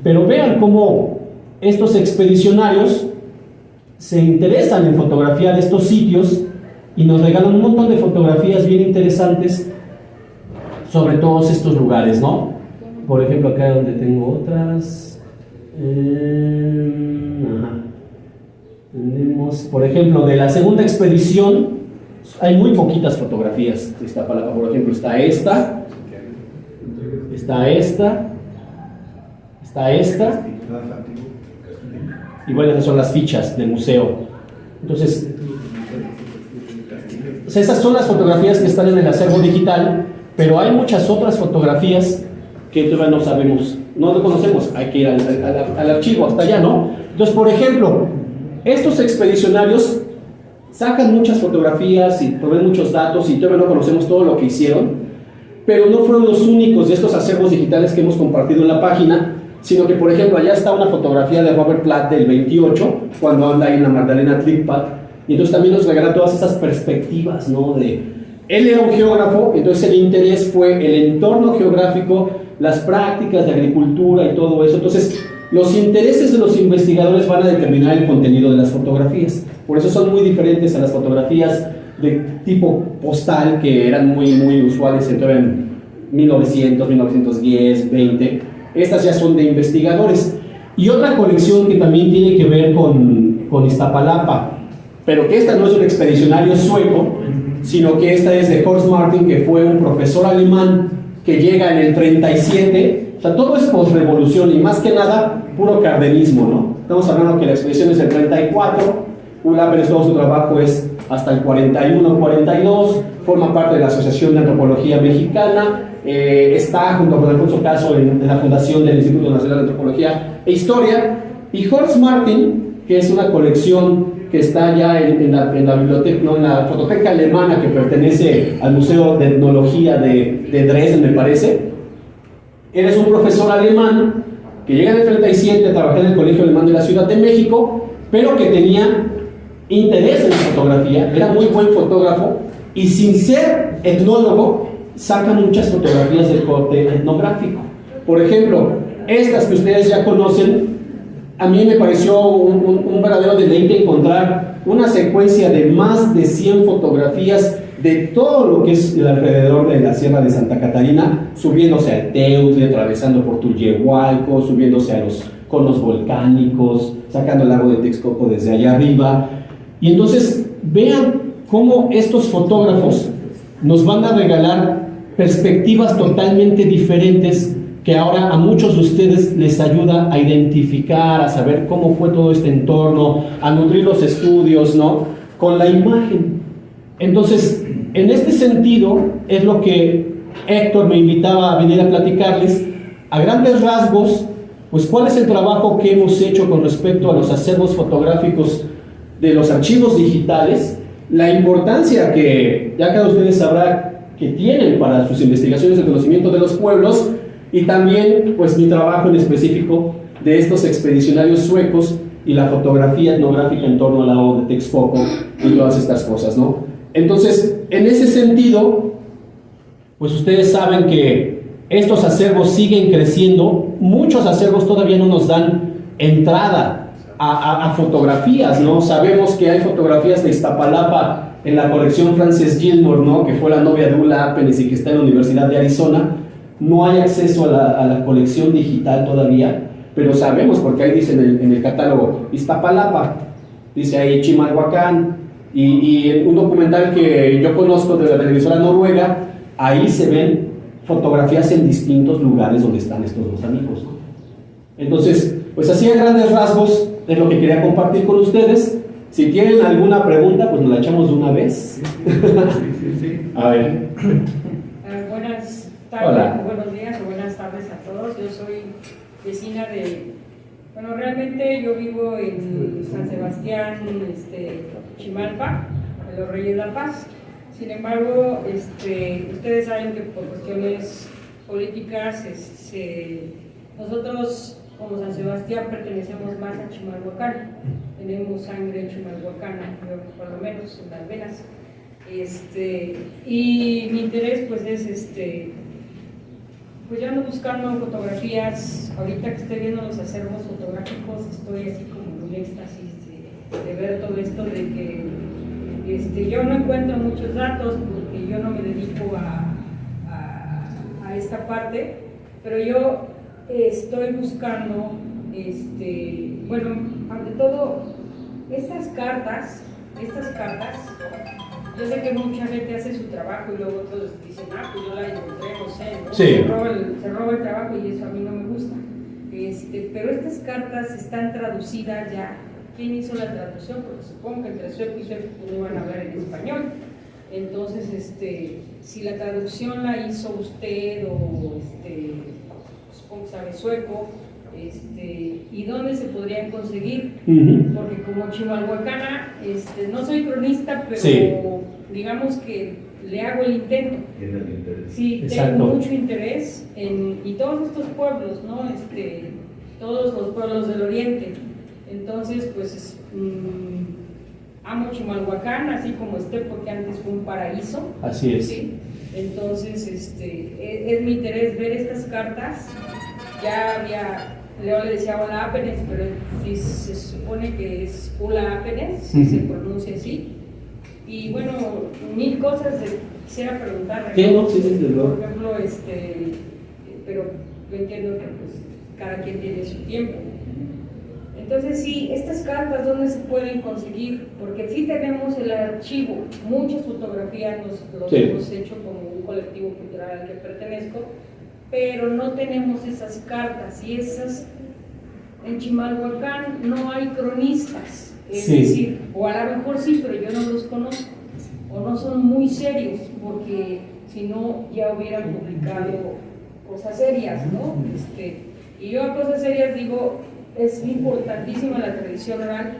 pero vean cómo estos expedicionarios se interesan en fotografiar estos sitios y nos regalan un montón de fotografías bien interesantes sobre todos estos lugares, ¿no? Por ejemplo, acá donde tengo otras, tenemos, por ejemplo, de la segunda expedición, hay muy poquitas fotografías de Iztapalapa. Por ejemplo, está esta, y bueno, esas son las fichas del museo. Entonces, o sea, esas son las fotografías que están en el acervo digital, pero hay muchas otras fotografías que todavía no sabemos, no lo conocemos, hay que ir al archivo, hasta allá, ¿no? Entonces, por ejemplo, estos expedicionarios sacan muchas fotografías y proveen muchos datos y todavía no conocemos todo lo que hicieron, pero no fueron los únicos de estos acervos digitales que hemos compartido en la página, sino que, por ejemplo, allá está una fotografía de Robert Platt del 28, cuando anda ahí en la Magdalena Tlipat, y entonces también nos regala todas esas perspectivas, ¿no? Él era un geógrafo, entonces el interés fue el entorno geográfico, las prácticas de agricultura y todo eso. Entonces, los intereses de los investigadores van a determinar el contenido de las fotografías. Por eso son muy diferentes a las fotografías de tipo postal, que eran muy usuales en 1900, 1910, 20. Estas ya son de investigadores. Y otra colección que también tiene que ver con Iztapalapa, pero que esta no es un expedicionario sueco, sino que esta es de Horst Martin, que fue un profesor alemán que llega en el 37. O sea, todo es posrevolución y más que nada puro cardenismo, ¿no? Estamos hablando que la expedición es el 34, pero todo su trabajo es hasta el 41, 42, forma parte de la Asociación de Antropología Mexicana, está junto con Alfonso Caso en la fundación del Instituto Nacional de Antropología e Historia, y Horst Martin, que es una colección que está ya en la biblioteca, no, en la fototeca alemana que pertenece al Museo de Etnología de Dresden, me parece. Él es un profesor alemán que llega en el 37 a trabajar en el Colegio Alemán de la Ciudad de México, pero que tenía interés en la fotografía, era muy buen fotógrafo, y sin ser etnólogo, saca muchas fotografías del corte etnográfico. Por ejemplo, estas que ustedes ya conocen, a mí me pareció un verdadero deleite encontrar una secuencia de más de 100 fotografías de todo lo que es alrededor de la Sierra de Santa Catarina, subiéndose al Teutli, atravesando por Tulyehualco, subiéndose a los conos volcánicos, sacando el lago de Texcoco desde allá arriba. Y entonces vean cómo estos fotógrafos nos van a regalar perspectivas totalmente diferentes, que ahora a muchos de ustedes les ayuda a identificar, a saber cómo fue todo este entorno, a nutrir los estudios, ¿no? Con la imagen. Entonces, en este sentido, es lo que Héctor me invitaba a venir a platicarles, a grandes rasgos, pues cuál es el trabajo que hemos hecho con respecto a los acervos fotográficos de los archivos digitales, la importancia que ya cada ustedes sabrá que tienen para sus investigaciones de conocimiento de los pueblos, y también pues mi trabajo en específico de estos expedicionarios suecos y la fotografía etnográfica en torno al lago de Texcoco y todas estas cosas, ¿no? Entonces, en ese sentido, pues ustedes saben que estos acervos siguen creciendo, muchos acervos todavía no nos dan entrada a fotografías, ¿no? Sabemos que hay fotografías de Iztapalapa en la colección Frances Gilmore, ¿no? Que fue la novia de Ulla Appenes y que está en la Universidad de Arizona. No hay acceso a la colección digital todavía, pero sabemos, porque ahí dice en el catálogo Iztapalapa, dice ahí Chimalhuacán, y en un documental que yo conozco de la televisora noruega, ahí se ven fotografías en distintos lugares donde están estos dos amigos, ¿no? Entonces, pues así a grandes rasgos es lo que quería compartir con ustedes. Si tienen alguna pregunta, pues nos la echamos de una vez. Sí. A ver. Buenas tardes, hola. buenos días o buenas tardes a todos. Yo soy vecina bueno, realmente yo vivo en San Sebastián, Chimalpa, en los Reyes de la Paz. Sin embargo, ustedes saben que por cuestiones políticas, nosotros como San Sebastián pertenecemos más a Chimalhuacán. Tenemos sangre chimalhuacana, por lo menos en las venas. Y mi interés pues es pues yo ando buscando fotografías. Ahorita que estoy viendo los acervos fotográficos estoy así como en un éxtasis de ver todo esto, de que yo no encuentro muchos datos porque yo no me dedico a a esta parte, pero yo estoy buscando, bueno, ante todo, estas cartas, yo sé que mucha gente hace su trabajo y luego otros dicen, pues yo la encontré, no sé, ¿no? Sí. Se roba el trabajo y eso a mí no me gusta. Pero estas cartas están traducidas ya. ¿Quién hizo la traducción? Porque supongo que entre sueco y sueco no iban a hablar en español. Entonces, si la traducción la hizo usted o supongo que sabe sueco, ¿y dónde se podrían conseguir? Porque como chimalhuacana, no soy cronista, pero sí, digamos que le hago el intento. Tiene el interés. Sí, exacto, tengo mucho interés y todos estos pueblos, ¿no? Todos los pueblos del oriente. Entonces, pues amo Chimalhuacán, así como porque antes fue un paraíso. así es. ¿Sí? Entonces, es mi interés ver estas cartas. Ya Leo le decía Hola Apenes, pero sí, se supone que es Hola Apenes, se pronuncia así. Y bueno, mil cosas quisiera preguntarle. ¿Qué? No, sí, desde luego. Por ejemplo, pero yo entiendo que pues, cada quien tiene su tiempo. Entonces, sí, estas cartas, ¿dónde se pueden conseguir? Porque sí tenemos el archivo, muchas fotografías los hemos hecho como un colectivo cultural al que pertenezco, pero no tenemos esas cartas y esas, en Chimalhuacán no hay cronistas, es decir, o a lo mejor sí, pero yo no los conozco, o no son muy serios, porque si no ya hubieran publicado cosas serias, ¿no? Y yo a cosas serias digo, es importantísima la tradición oral,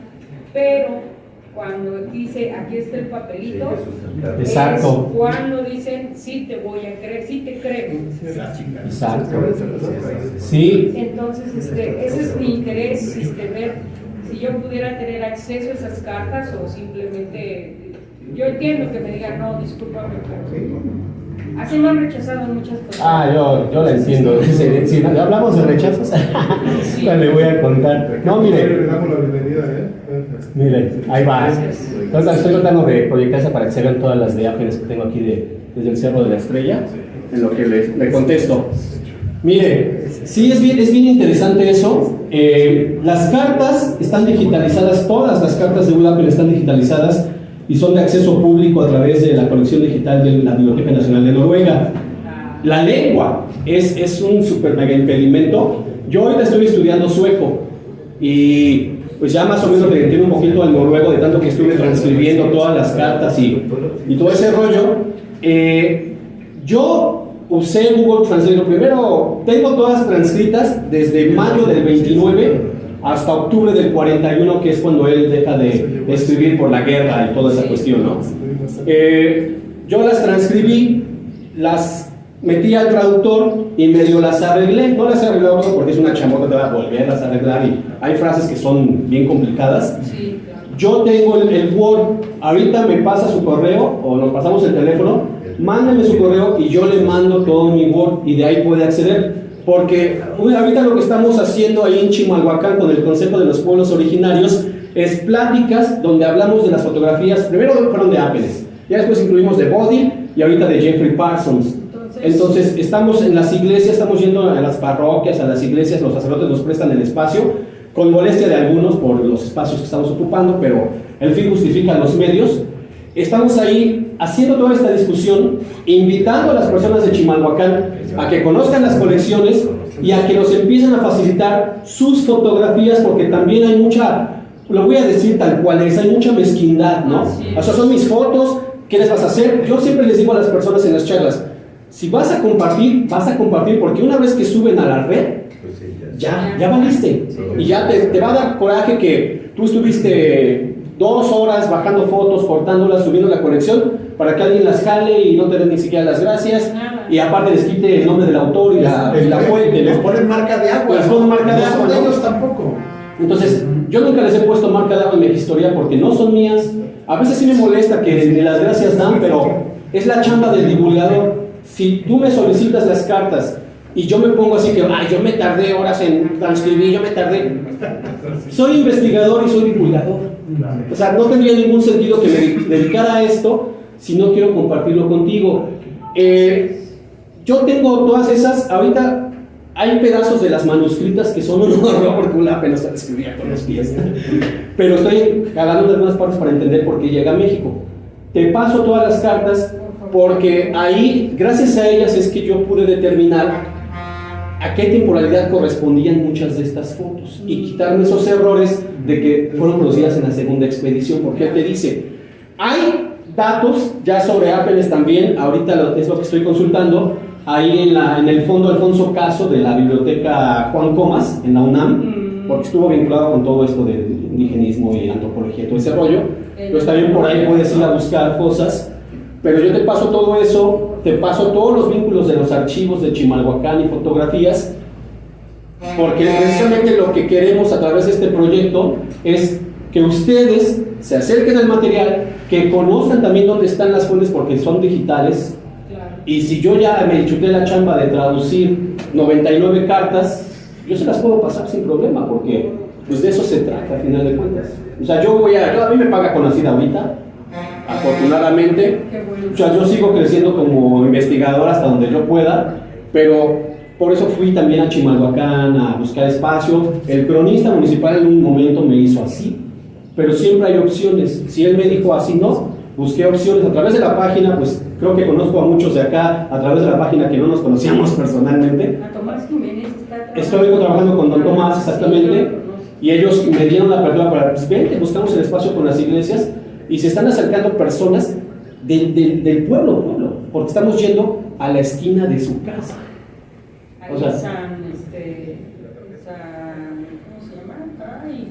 pero cuando dice aquí está el papelito, exacto, es cuando dicen sí te voy a creer, sí te creo. Exacto. Sí. Entonces, ese es mi interés, ver si yo pudiera tener acceso a esas cartas o simplemente, yo entiendo que me digan no, discúlpame, pero así me han rechazado muchas cosas. Yo la entiendo. Si hablamos de rechazos, Sí. le voy a contar. No, mire. Le damos la bienvenida, Mire, ahí va. Gracias. Entonces, estoy tratando de proyectarse para que se vean todas las de Apenes que tengo aquí desde el Cerro de la Estrella, en lo que le contesto. Mire, sí, es bien interesante eso. Las cartas están digitalizadas, todas las cartas de UDAPEN están digitalizadas y son de acceso público a través de la colección digital de la Biblioteca Nacional de Noruega. La lengua es un super mega impedimento. Yo ahorita estoy estudiando sueco y pues ya más o menos le entiendo un poquito al noruego de tanto que estuve transcribiendo todas las cartas y todo ese rollo. Yo usé Google Translate. Primero, tengo todas transcritas desde mayo del 29 hasta octubre del 41, que es cuando él deja de escribir por la guerra y toda esa cuestión, ¿no? Yo las transcribí, las metí al traductor y medio las arreglé. No las he arreglado porque es una chamota, te va a volverlas a arreglar y hay frases que son bien complicadas. Sí, claro. Yo tengo el Word, ahorita me pasa su correo o nos pasamos el teléfono, mándeme su correo y yo le mando todo mi Word y de ahí puede acceder. Porque ahorita lo que estamos haciendo ahí en Chimalhuacán con el Consejo de los Pueblos Originarios es pláticas donde hablamos de las fotografías, primero fueron de Apenes, ya después incluimos de Body y ahorita de Jeffrey Parsons. Entonces estamos en las iglesias, estamos yendo a las parroquias, a las iglesias, los sacerdotes nos prestan el espacio, con molestia de algunos por los espacios que estamos ocupando, pero el fin justifica los medios. Estamos ahí haciendo toda esta discusión, invitando a las personas de Chimalhuacán a que conozcan las colecciones y a que nos empiecen a facilitar sus fotografías, porque también hay mucha, lo voy a decir tal cual es, hay mucha mezquindad, ¿no? O sea, son mis fotos, ¿qué les vas a hacer? Yo siempre les digo a las personas en las charlas, si vas a compartir, porque una vez que suben a la red, ya valiste, y ya te va a dar coraje que tú estuviste 2 horas bajando fotos, cortándolas, subiendo la colección para que alguien las jale y no te den ni siquiera las gracias y aparte les quite el nombre del autor y la fuente, les ¿no? ponen marca de agua. Les ponen marca de agua, No son de ¿no? ellos tampoco. Entonces, yo nunca les he puesto marca de agua en mi historia porque no son mías. A veces sí me molesta que ni las gracias dan, pero es la chamba del divulgador. Si tú me solicitas las cartas y yo me pongo así que, yo me tardé horas en transcribir, soy investigador y soy divulgador. O sea, no tendría ningún sentido que me dedicara a esto si no quiero compartirlo contigo. yo tengo todas esas, ahorita hay pedazos de las manuscritas que son un horror porque una apenas se escribía con los pies, pero estoy jalando de algunas partes para entender por qué llega a México. Te paso todas las cartas porque ahí, gracias a ellas, es que yo pude determinar a qué temporalidad correspondían muchas de estas fotos y quitarme esos errores de que fueron producidas en la segunda expedición, porque él te dice, hay datos ya sobre Ápenes también, ahorita es lo que estoy consultando, ahí en el fondo Alfonso Caso de la biblioteca Juan Comas, en la UNAM, porque estuvo vinculado con todo esto del indigenismo y antropología y todo ese rollo, entonces también por ahí puedes ir a buscar cosas, pero yo te paso todo eso, te paso todos los vínculos de los archivos de Chimalhuacán y fotografías, porque precisamente lo que queremos a través de este proyecto es que ustedes se acerquen al material, que conozcan también dónde están las fuentes porque son digitales. Y si yo ya me chuté la chamba de traducir 99 cartas, yo se las puedo pasar sin problema, porque pues de eso se trata, al final de cuentas. O sea, a mí me paga Conacid ahorita, afortunadamente. O sea, yo sigo creciendo como investigador hasta donde yo pueda, pero por eso fui también a Chimalhuacán a buscar espacio. El cronista municipal en un momento me hizo así, pero siempre hay opciones. Si él me dijo así, no, busqué opciones a través de la página, pues creo que conozco a muchos de acá a través de la página que no nos conocíamos personalmente. A Tomás Jiménez está Estoy trabajando con don Tomás, exactamente, y ellos me dieron la apertura para, pues vente, buscamos el espacio con las iglesias, y se están acercando personas del pueblo, porque estamos yendo a la esquina de su casa. ahí O sea, ¿cómo se llama? Ay,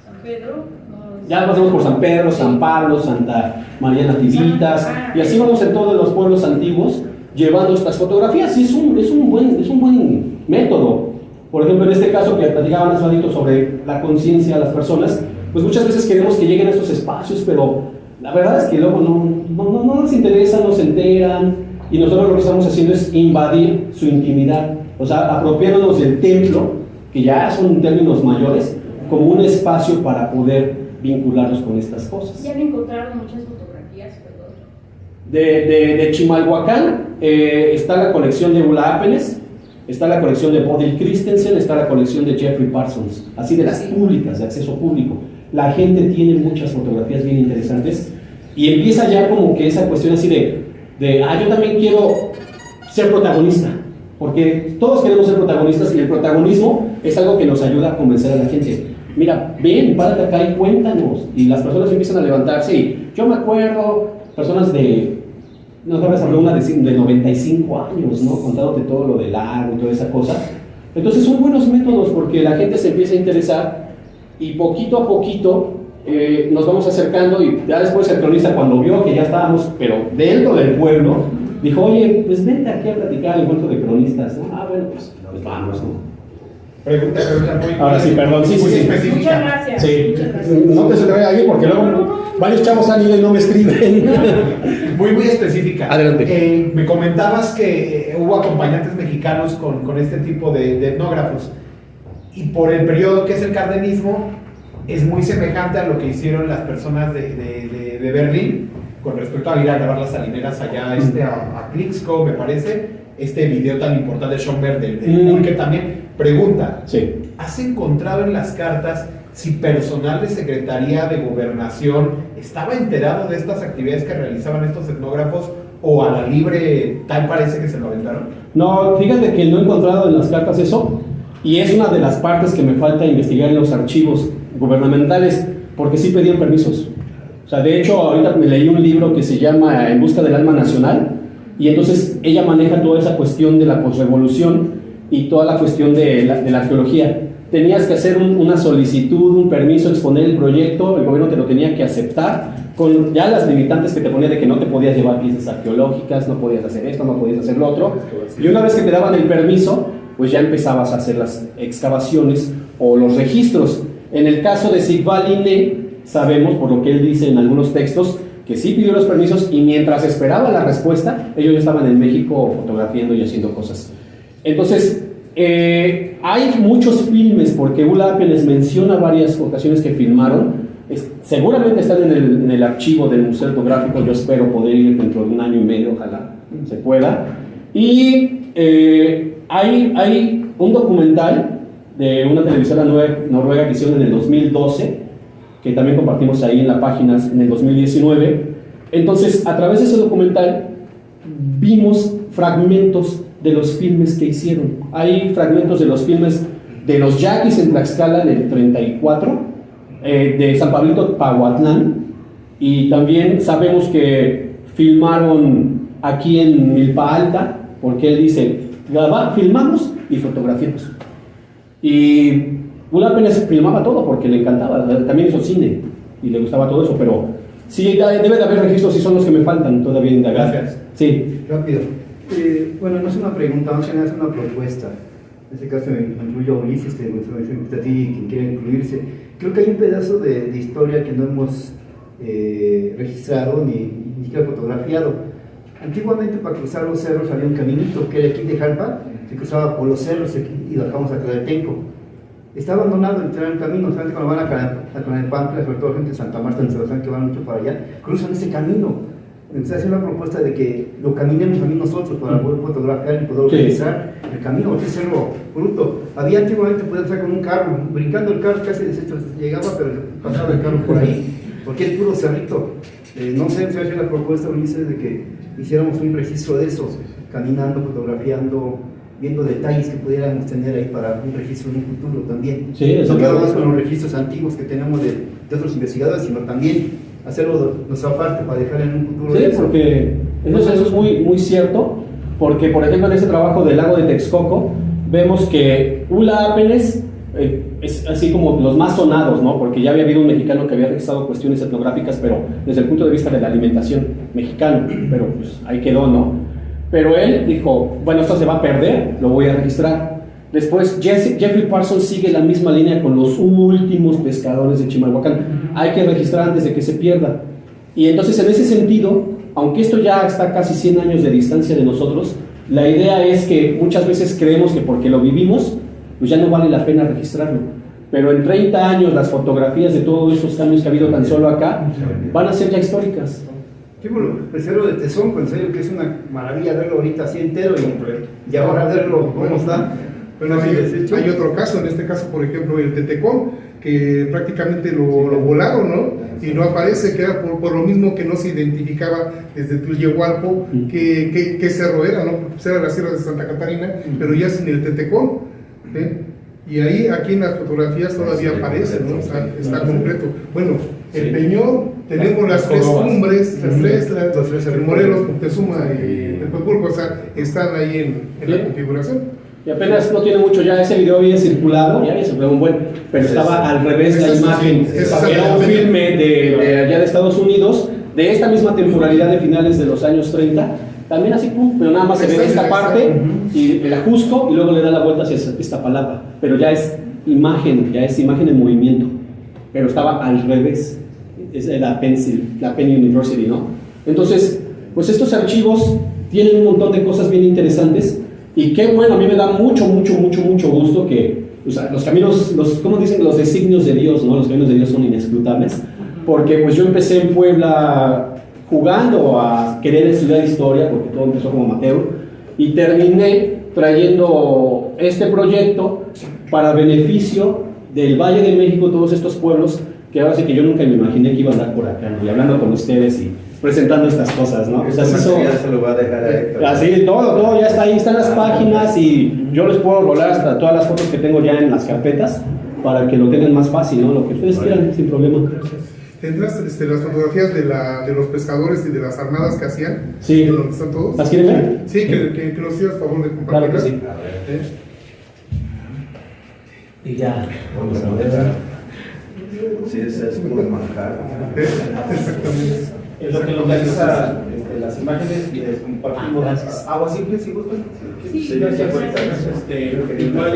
San Pedro. No, ya pasamos por San Pedro, San Pablo, Santa María Nativitas, y así vamos en todos los pueblos antiguos llevando estas fotografías, y es un buen método. Por ejemplo, en este caso que platicaban hace ratito sobre la conciencia de las personas, pues muchas veces queremos que lleguen a estos espacios, pero la verdad es que luego no nos interesa, no se enteran, y nosotros lo que estamos haciendo es invadir su intimidad, o sea, apropiándonos del templo, que ya son términos mayores, como un espacio para poder vincularnos con estas cosas. Ya han encontrado muchas fotografías, perdón. De Chimalhuacán está la colección de Ulla Ápenes, está la colección de Bodil Christensen, está la colección de Jeffrey Parsons, así de las públicas, de acceso público. La gente tiene muchas fotografías bien interesantes y empieza ya como que esa cuestión así yo también quiero ser protagonista, porque todos queremos ser protagonistas y el protagonismo es algo que nos ayuda a convencer a la gente. Mira, ven, párate acá y cuéntanos. Y las personas empiezan a levantarse y yo me acuerdo, personas no sabes, habló una de 95 años, ¿no? Contándote todo lo del lago y toda esa cosa. Entonces son buenos métodos porque la gente se empieza a interesar y poquito a poquito nos vamos acercando, y ya después el cronista, cuando vio que ya estábamos, pero dentro del pueblo, dijo, oye, pues vente aquí a platicar el encuentro de cronistas, ¿no? Bueno, pues vamos, ¿no? Pregunta muy, ahora sí, perdón, sí, muy sí. específica. Muchas gracias. Sí, Muchas gracias. no te se te vaya a ir porque luego varios chavos han ido y no me escriben. Muy específica. Adelante. Me comentabas que hubo acompañantes mexicanos con este tipo de etnógrafos, y por el periodo que es el cardenismo es muy semejante a lo que hicieron las personas de Berlín con respecto a ir a grabar las salineras allá a Klixco, me parece, este video tan importante de Schoenberg del Pulque también. Pregunta, Sí. ¿has encontrado en las cartas si personal de Secretaría de Gobernación estaba enterado de estas actividades que realizaban estos etnógrafos, o a la libre tal parece que se lo aventaron? No, fíjate que no he encontrado en las cartas eso, y es una de las partes que me falta investigar en los archivos gubernamentales, porque sí pedían permisos. O sea, de hecho, ahorita me leí un libro que se llama En busca del alma nacional, y entonces ella maneja toda esa cuestión de la posrevolución y toda la cuestión de la arqueología. Tenías que hacer una solicitud, un permiso, exponer el proyecto, el gobierno te lo tenía que aceptar, con ya las limitantes que te ponía de que no te podías llevar piezas arqueológicas, no podías hacer esto, no podías hacer lo otro, y una vez que te daban el permiso, pues ya empezabas a hacer las excavaciones o los registros. En el caso de Sigvald sabemos, por lo que él dice en algunos textos, que sí pidió los permisos, y mientras esperaba la respuesta, ellos ya estaban en México fotografiando y haciendo cosas. Entonces, hay muchos filmes, porque Ulla Ápenes menciona varias ocasiones que filmaron, seguramente están en el archivo del Museo Etnográfico. Yo espero poder ir dentro de un año y medio, ojalá se pueda. Y hay un documental de una televisora noruega que hicieron en el 2012, que también compartimos ahí en la página en el 2019. Entonces, a través de ese documental vimos fragmentos de los filmes que hicieron. Hay fragmentos de los filmes de los Yaquis en Tlaxcala del 34, de San Pablito Pahuatlán, y también sabemos que filmaron aquí en Milpa Alta, porque él dice, filmamos y fotografiamos. Y Ula apenas filmaba todo porque le encantaba, también hizo cine y le gustaba todo eso, pero sí, debe de haber registros y son los que me faltan todavía indagar. Gracias. Sí. Rápido. Bueno, no es una pregunta, más que nada es una propuesta. En este caso incluyo a Ulises, que me a ti, quien quiera incluirse. Creo que hay un pedazo de historia que no hemos registrado ni siquiera fotografiado. Antiguamente, para cruzar los cerros había un caminito que era aquí de Jalpa, se cruzaba por los cerros y bajamos a Tlaltenco. Está abandonado el camino, solamente cuando van a Tlalnepantla, sobre todo gente de Santa Marta, de Sebastián, que van mucho para allá, cruzan ese camino. Entonces hace una propuesta de que lo caminemos también nosotros para poder fotografiar y poder utilizar el camino, porque es cerro bruto. Había antiguamente, podías estar con un carro, brincando el carro casi deshecho, llegaba, pero pasaba el carro por ahí, porque es puro cerrito. No sé, se hace la propuesta, Ulises, de que hiciéramos un registro de eso, caminando, fotografiando, viendo detalles que pudiéramos tener ahí para un registro en un futuro también. Sí, eso no claro. quedamos con los registros antiguos que tenemos de otros investigadores, sino también hacerlo nuestra parte para dejar en un futuro. Sí, porque eso es muy cierto, porque por ejemplo en ese trabajo del lago de Texcoco vemos que Ula Apenes es así como los más sonados, ¿no? Porque ya había habido un mexicano que había registrado cuestiones etnográficas, pero desde el punto de vista de la alimentación mexicano, pero pues ahí quedó, ¿no? Pero él dijo, bueno, esto se va a perder, lo voy a registrar. Después Jeffrey Parsons sigue la misma línea con los últimos pescadores de Chimalhuacán. Hay que registrar antes de que se pierda. Y entonces en ese sentido, aunque esto ya está casi 100 años de distancia de nosotros, la idea es que muchas veces creemos que porque lo vivimos, pues ya no vale la pena registrarlo. Pero en 30 años las fotografías de todos esos cambios que ha habido tan solo acá van a ser ya históricas. Sí, bueno, el cerro de Tezonco, en serio que es una maravilla verlo ahorita así entero y ahora verlo cómo está. Bueno, hay otro caso, en este caso, por ejemplo, el Tetecón, que prácticamente lo volaron, ¿no? Y no aparece, que era por lo mismo que no se identificaba desde Tulyehualco qué cerro era, ¿no? Pues era la Sierra de Santa Catarina, pero ya sin el Tetecón, ¿eh? Y ahí, aquí en las fotografías todavía aparece, ¿no? O sea, está completo. Bueno, el Peñón, tenemos las tres cumbres, las tres, el Morelos, Moctezuma y el Huepulco, o sea, están ahí en la configuración. Y apenas no tiene mucho, ya ese video había circulado, un buen, pero estaba al revés la imagen. Era un filme de allá de Estados Unidos, de esta misma temporalidad de finales de los años 30, también así, pum, pero nada más se ve esta parte y el ajusto y luego le da la vuelta hacia Iztapalapa, pero ya es imagen en movimiento, pero estaba al revés, es la Penn University, ¿no? Entonces, pues estos archivos tienen un montón de cosas bien interesantes. Y qué bueno, a mí me da mucho gusto que, o sea, los caminos, ¿cómo dicen? Los designios de Dios, ¿no? Los caminos de Dios son inescrutables, porque pues yo empecé en Puebla jugando a querer estudiar historia, porque todo empezó como amateur, y terminé trayendo este proyecto para beneficio del Valle de México, todos estos pueblos, que ahora sí que yo nunca me imaginé que iba a andar por acá, ¿no? Y hablando con ustedes y presentando estas cosas, ¿no? Este material se lo va a dejar a Héctor. Así, todo ya está ahí, están las páginas y yo les puedo rolar hasta todas las fotos que tengo ya en las carpetas para que lo tengan más fácil, ¿no? Lo que ustedes quieran, sin problema. ¿Tendrás las fotografías de los pescadores y de las armadas que hacían? Sí. ¿De dónde están todos? ¿Las quieren ver? Sí, que nos hicieras favor de compartirlas. Claro que sí. Y ya. Vamos a ver. Sí, ese es puro manjar. Exactamente. En lo que localiza las imágenes y les compartimos agua simple, si gustan. Sí, Gracias. Igual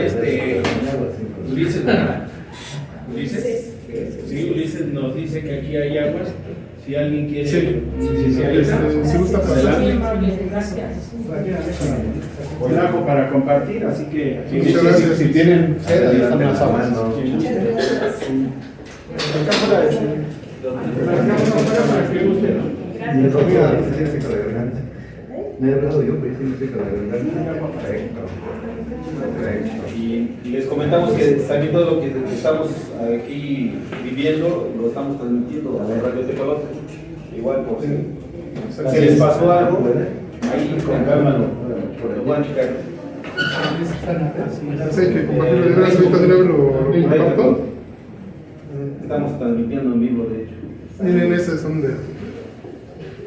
Ulises, sí, Ulises nos dice que aquí hay aguas. Si alguien quiere, si gusta pasar. Gracias. Con algo para compartir, así que Muchas gracias. si tienen sed, ahí están las aguas. No he hablado yo, pero sí me sé que la verdad. Perfecto. Y les comentamos que también todo lo que estamos aquí viviendo lo estamos transmitiendo a la Radio Tecolote. Igual, por si les pasó algo, ahí con calma lo pueden checar. Sé que compartirlo de vez ahorita de nuevo lo comparto. Estamos transmitiendo en vivo, de hecho. Miren, esas son de.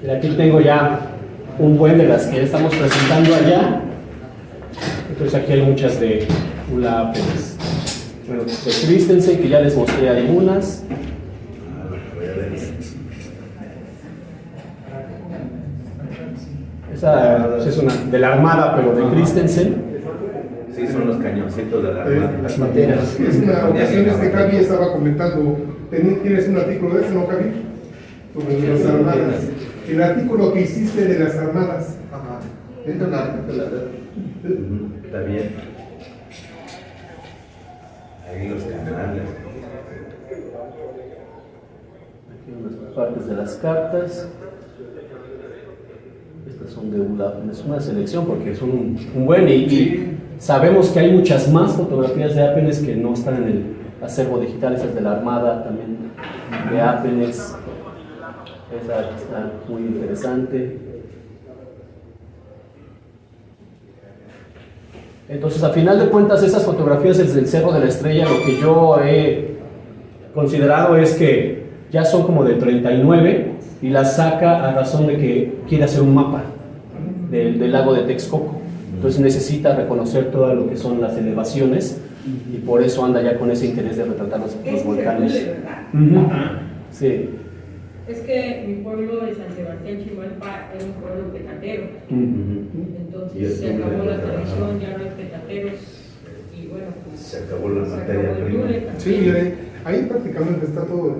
Mira, aquí tengo ya un buen de las que estamos presentando allá. Entonces aquí hay muchas de Ulla Pérez. Bueno, de Christensen, que ya les mostré algunas. Esa es una de la Armada, pero de Christensen. Sí, son los cañoncitos de la Armada. Las materas. Es una ocasión que Javi estaba comentando. ¿Tienes un artículo de eso, no, Javi? Sobre las armadas. El artículo que hiciste de las armadas. Ajá. Está bien. Ahí los canales. Aquí unas partes de las cartas. Estas son de es una selección porque son un buen y sabemos que hay muchas más fotografías de Apenes que no están en el acervo digital. Esas de la Armada también de Apenes. Esa está muy interesante. Entonces, a final de cuentas, esas fotografías desde el Cerro de la Estrella, lo que yo he considerado es que ya son como de 39 y las saca a razón de que quiere hacer un mapa del lago de Texcoco. Entonces necesita reconocer todo lo que son las elevaciones y por eso anda ya con ese interés de retratar los volcanes. De verdad. Sí. Es que mi pueblo de San Sebastián Chimalpa era un pueblo petatero. Entonces se acabó la tradición, ya no hay petateros. Y bueno, pues. Se acabó la se materia acabó el prima. Yule Sí, también. ahí prácticamente está todo.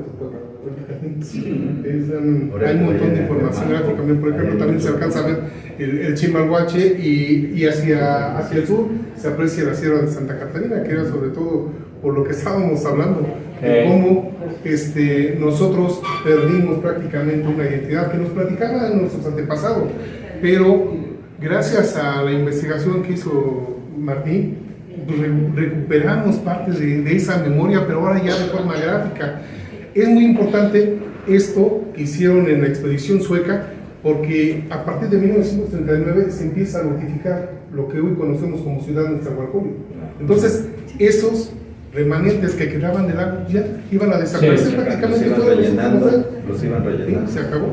Hay un montón de información gráfica. Por ejemplo, también se alcanza a ver el Chimalhuache y hacia el sur se aprecia la Sierra de Santa Catarina, que era sobre todo por lo que estábamos hablando, de cómo nosotros perdimos prácticamente una identidad que nos platicaban nuestros antepasados, pero gracias a la investigación que hizo Martín, recuperamos parte de esa memoria, pero ahora ya de forma gráfica. Es muy importante esto que hicieron en la expedición sueca, porque a partir de 1939 se empieza a notificar lo que hoy conocemos como Ciudad de Nezahualcóyotl. Entonces, esos remanentes que quedaban del lago ya iban a desaparecer prácticamente los iban todos rellenando, los iban Sí, rellenando. se acabó.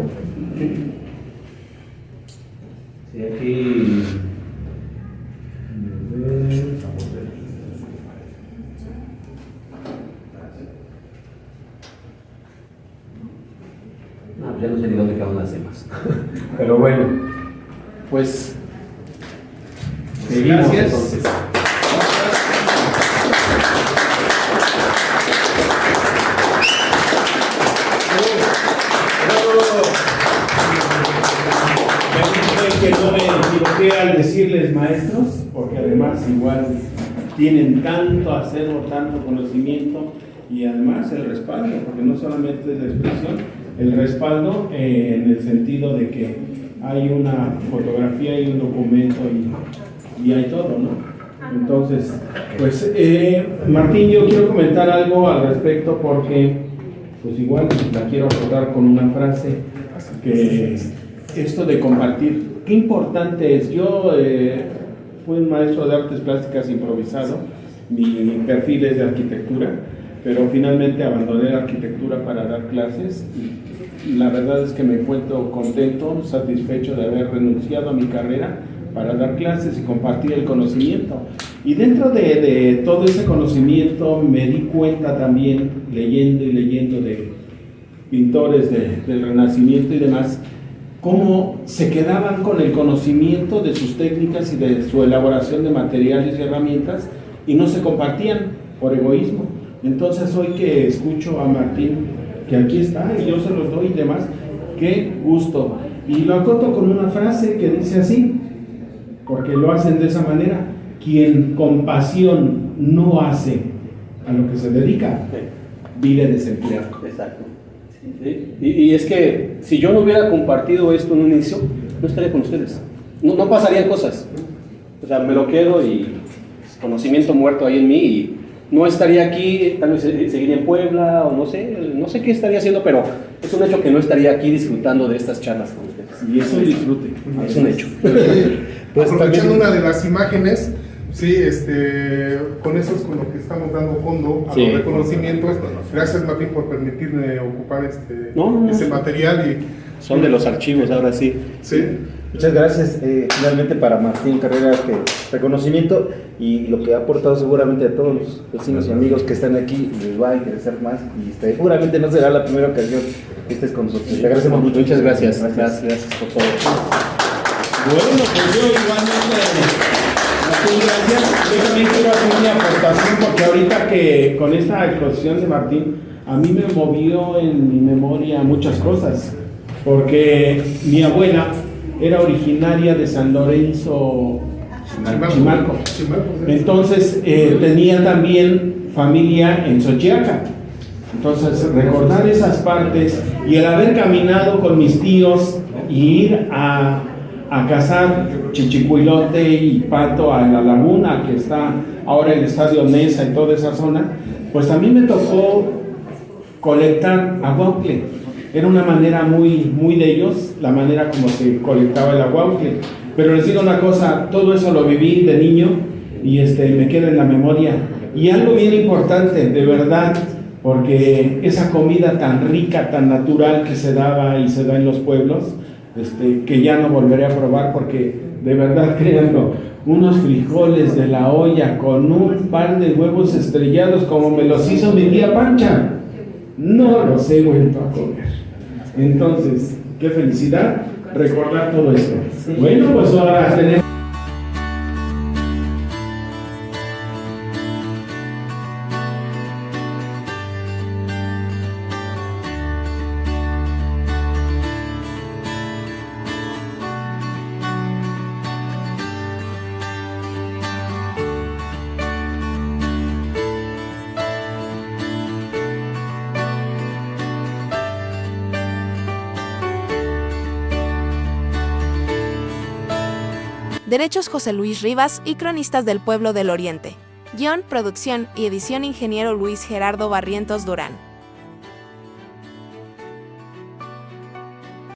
Sí, aquí. No, ya no sé ni dónde quedan las demás. Pero bueno, pues. Seguimos Gracias. entonces. Que no me equivoqué al decirles maestros, porque además igual tienen tanto acervo, tanto conocimiento y además el respaldo, porque no solamente es la expresión, el respaldo en el sentido de que hay una fotografía, hay un documento y hay todo, ¿no? Entonces, pues Martín, yo quiero comentar algo al respecto porque pues igual la quiero abordar con una frase que esto de compartir, qué importante es. Yo fui un maestro de artes plásticas improvisado, mi perfil es de arquitectura, pero finalmente abandoné la arquitectura para dar clases y la verdad es que me encuentro contento, satisfecho de haber renunciado a mi carrera para dar clases y compartir el conocimiento. Y dentro de todo ese conocimiento me di cuenta también, leyendo y leyendo de pintores del Renacimiento y demás, cómo se quedaban con el conocimiento de sus técnicas y de su elaboración de materiales y herramientas y no se compartían por egoísmo. Entonces hoy que escucho a Martín, que aquí está y yo se los doy y demás, qué gusto. Y lo acoto con una frase que dice así, porque lo hacen de esa manera: quien con pasión no hace a lo que se dedica, vive desempleado. Exacto. Sí. Y es que si yo no hubiera compartido esto en un inicio, no estaría con ustedes. no pasarían cosas. O sea, me lo quedo y conocimiento muerto ahí en mí y no estaría aquí, tal vez seguiría en Puebla o no sé qué estaría haciendo, pero es un hecho que no estaría aquí disfrutando de estas charlas con ustedes. Y eso disfrute, Es un hecho. Pues aprovechando una de las imágenes, sí, con eso es con lo que estamos dando fondo a Sí. los reconocimientos. Gracias, Martín, por permitirme ocupar No. ese material. Son de los archivos, ahora sí. Sí. Muchas gracias. Finalmente para Martín Carrera, reconocimiento y lo que ha aportado seguramente a todos los vecinos y amigos que están aquí les va a interesar más y seguramente no será la primera ocasión que estés con nosotros. Te agradecemos mucho. Muchas gracias. Gracias por todo. Bueno, pues yo igualmente, Martín, gracias. Yo también quiero hacer mi aportación porque ahorita que con esta exposición de Martín, a mí me movió en mi memoria muchas cosas, porque mi abuela era originaria de San Lorenzo, Chimalco. Entonces tenía también familia en Xochiaca. Entonces recordar esas partes y el haber caminado con mis tíos y ir a cazar chichicuilote y pato a la laguna que está ahora el Estadio Nesa y toda esa zona, pues a mí me tocó colectar aguautle. Era una manera muy de ellos, la manera como se colectaba el aguautle. Pero les digo una cosa, todo eso lo viví de niño y me queda en la memoria. Y algo bien importante, de verdad, porque esa comida tan rica, tan natural que se daba y se da en los pueblos, que ya no volveré a probar porque de verdad, créanlo, unos frijoles de la olla con un par de huevos estrellados como me los hizo mi tía Pancha, no los he vuelto a comer. Entonces, qué felicidad recordar todo esto. Bueno, pues ahora tenemos... Derechos José Luis Rivas y Cronistas del Pueblo del Oriente. Guión, producción y edición Ingeniero Luis Gerardo Barrientos Durán.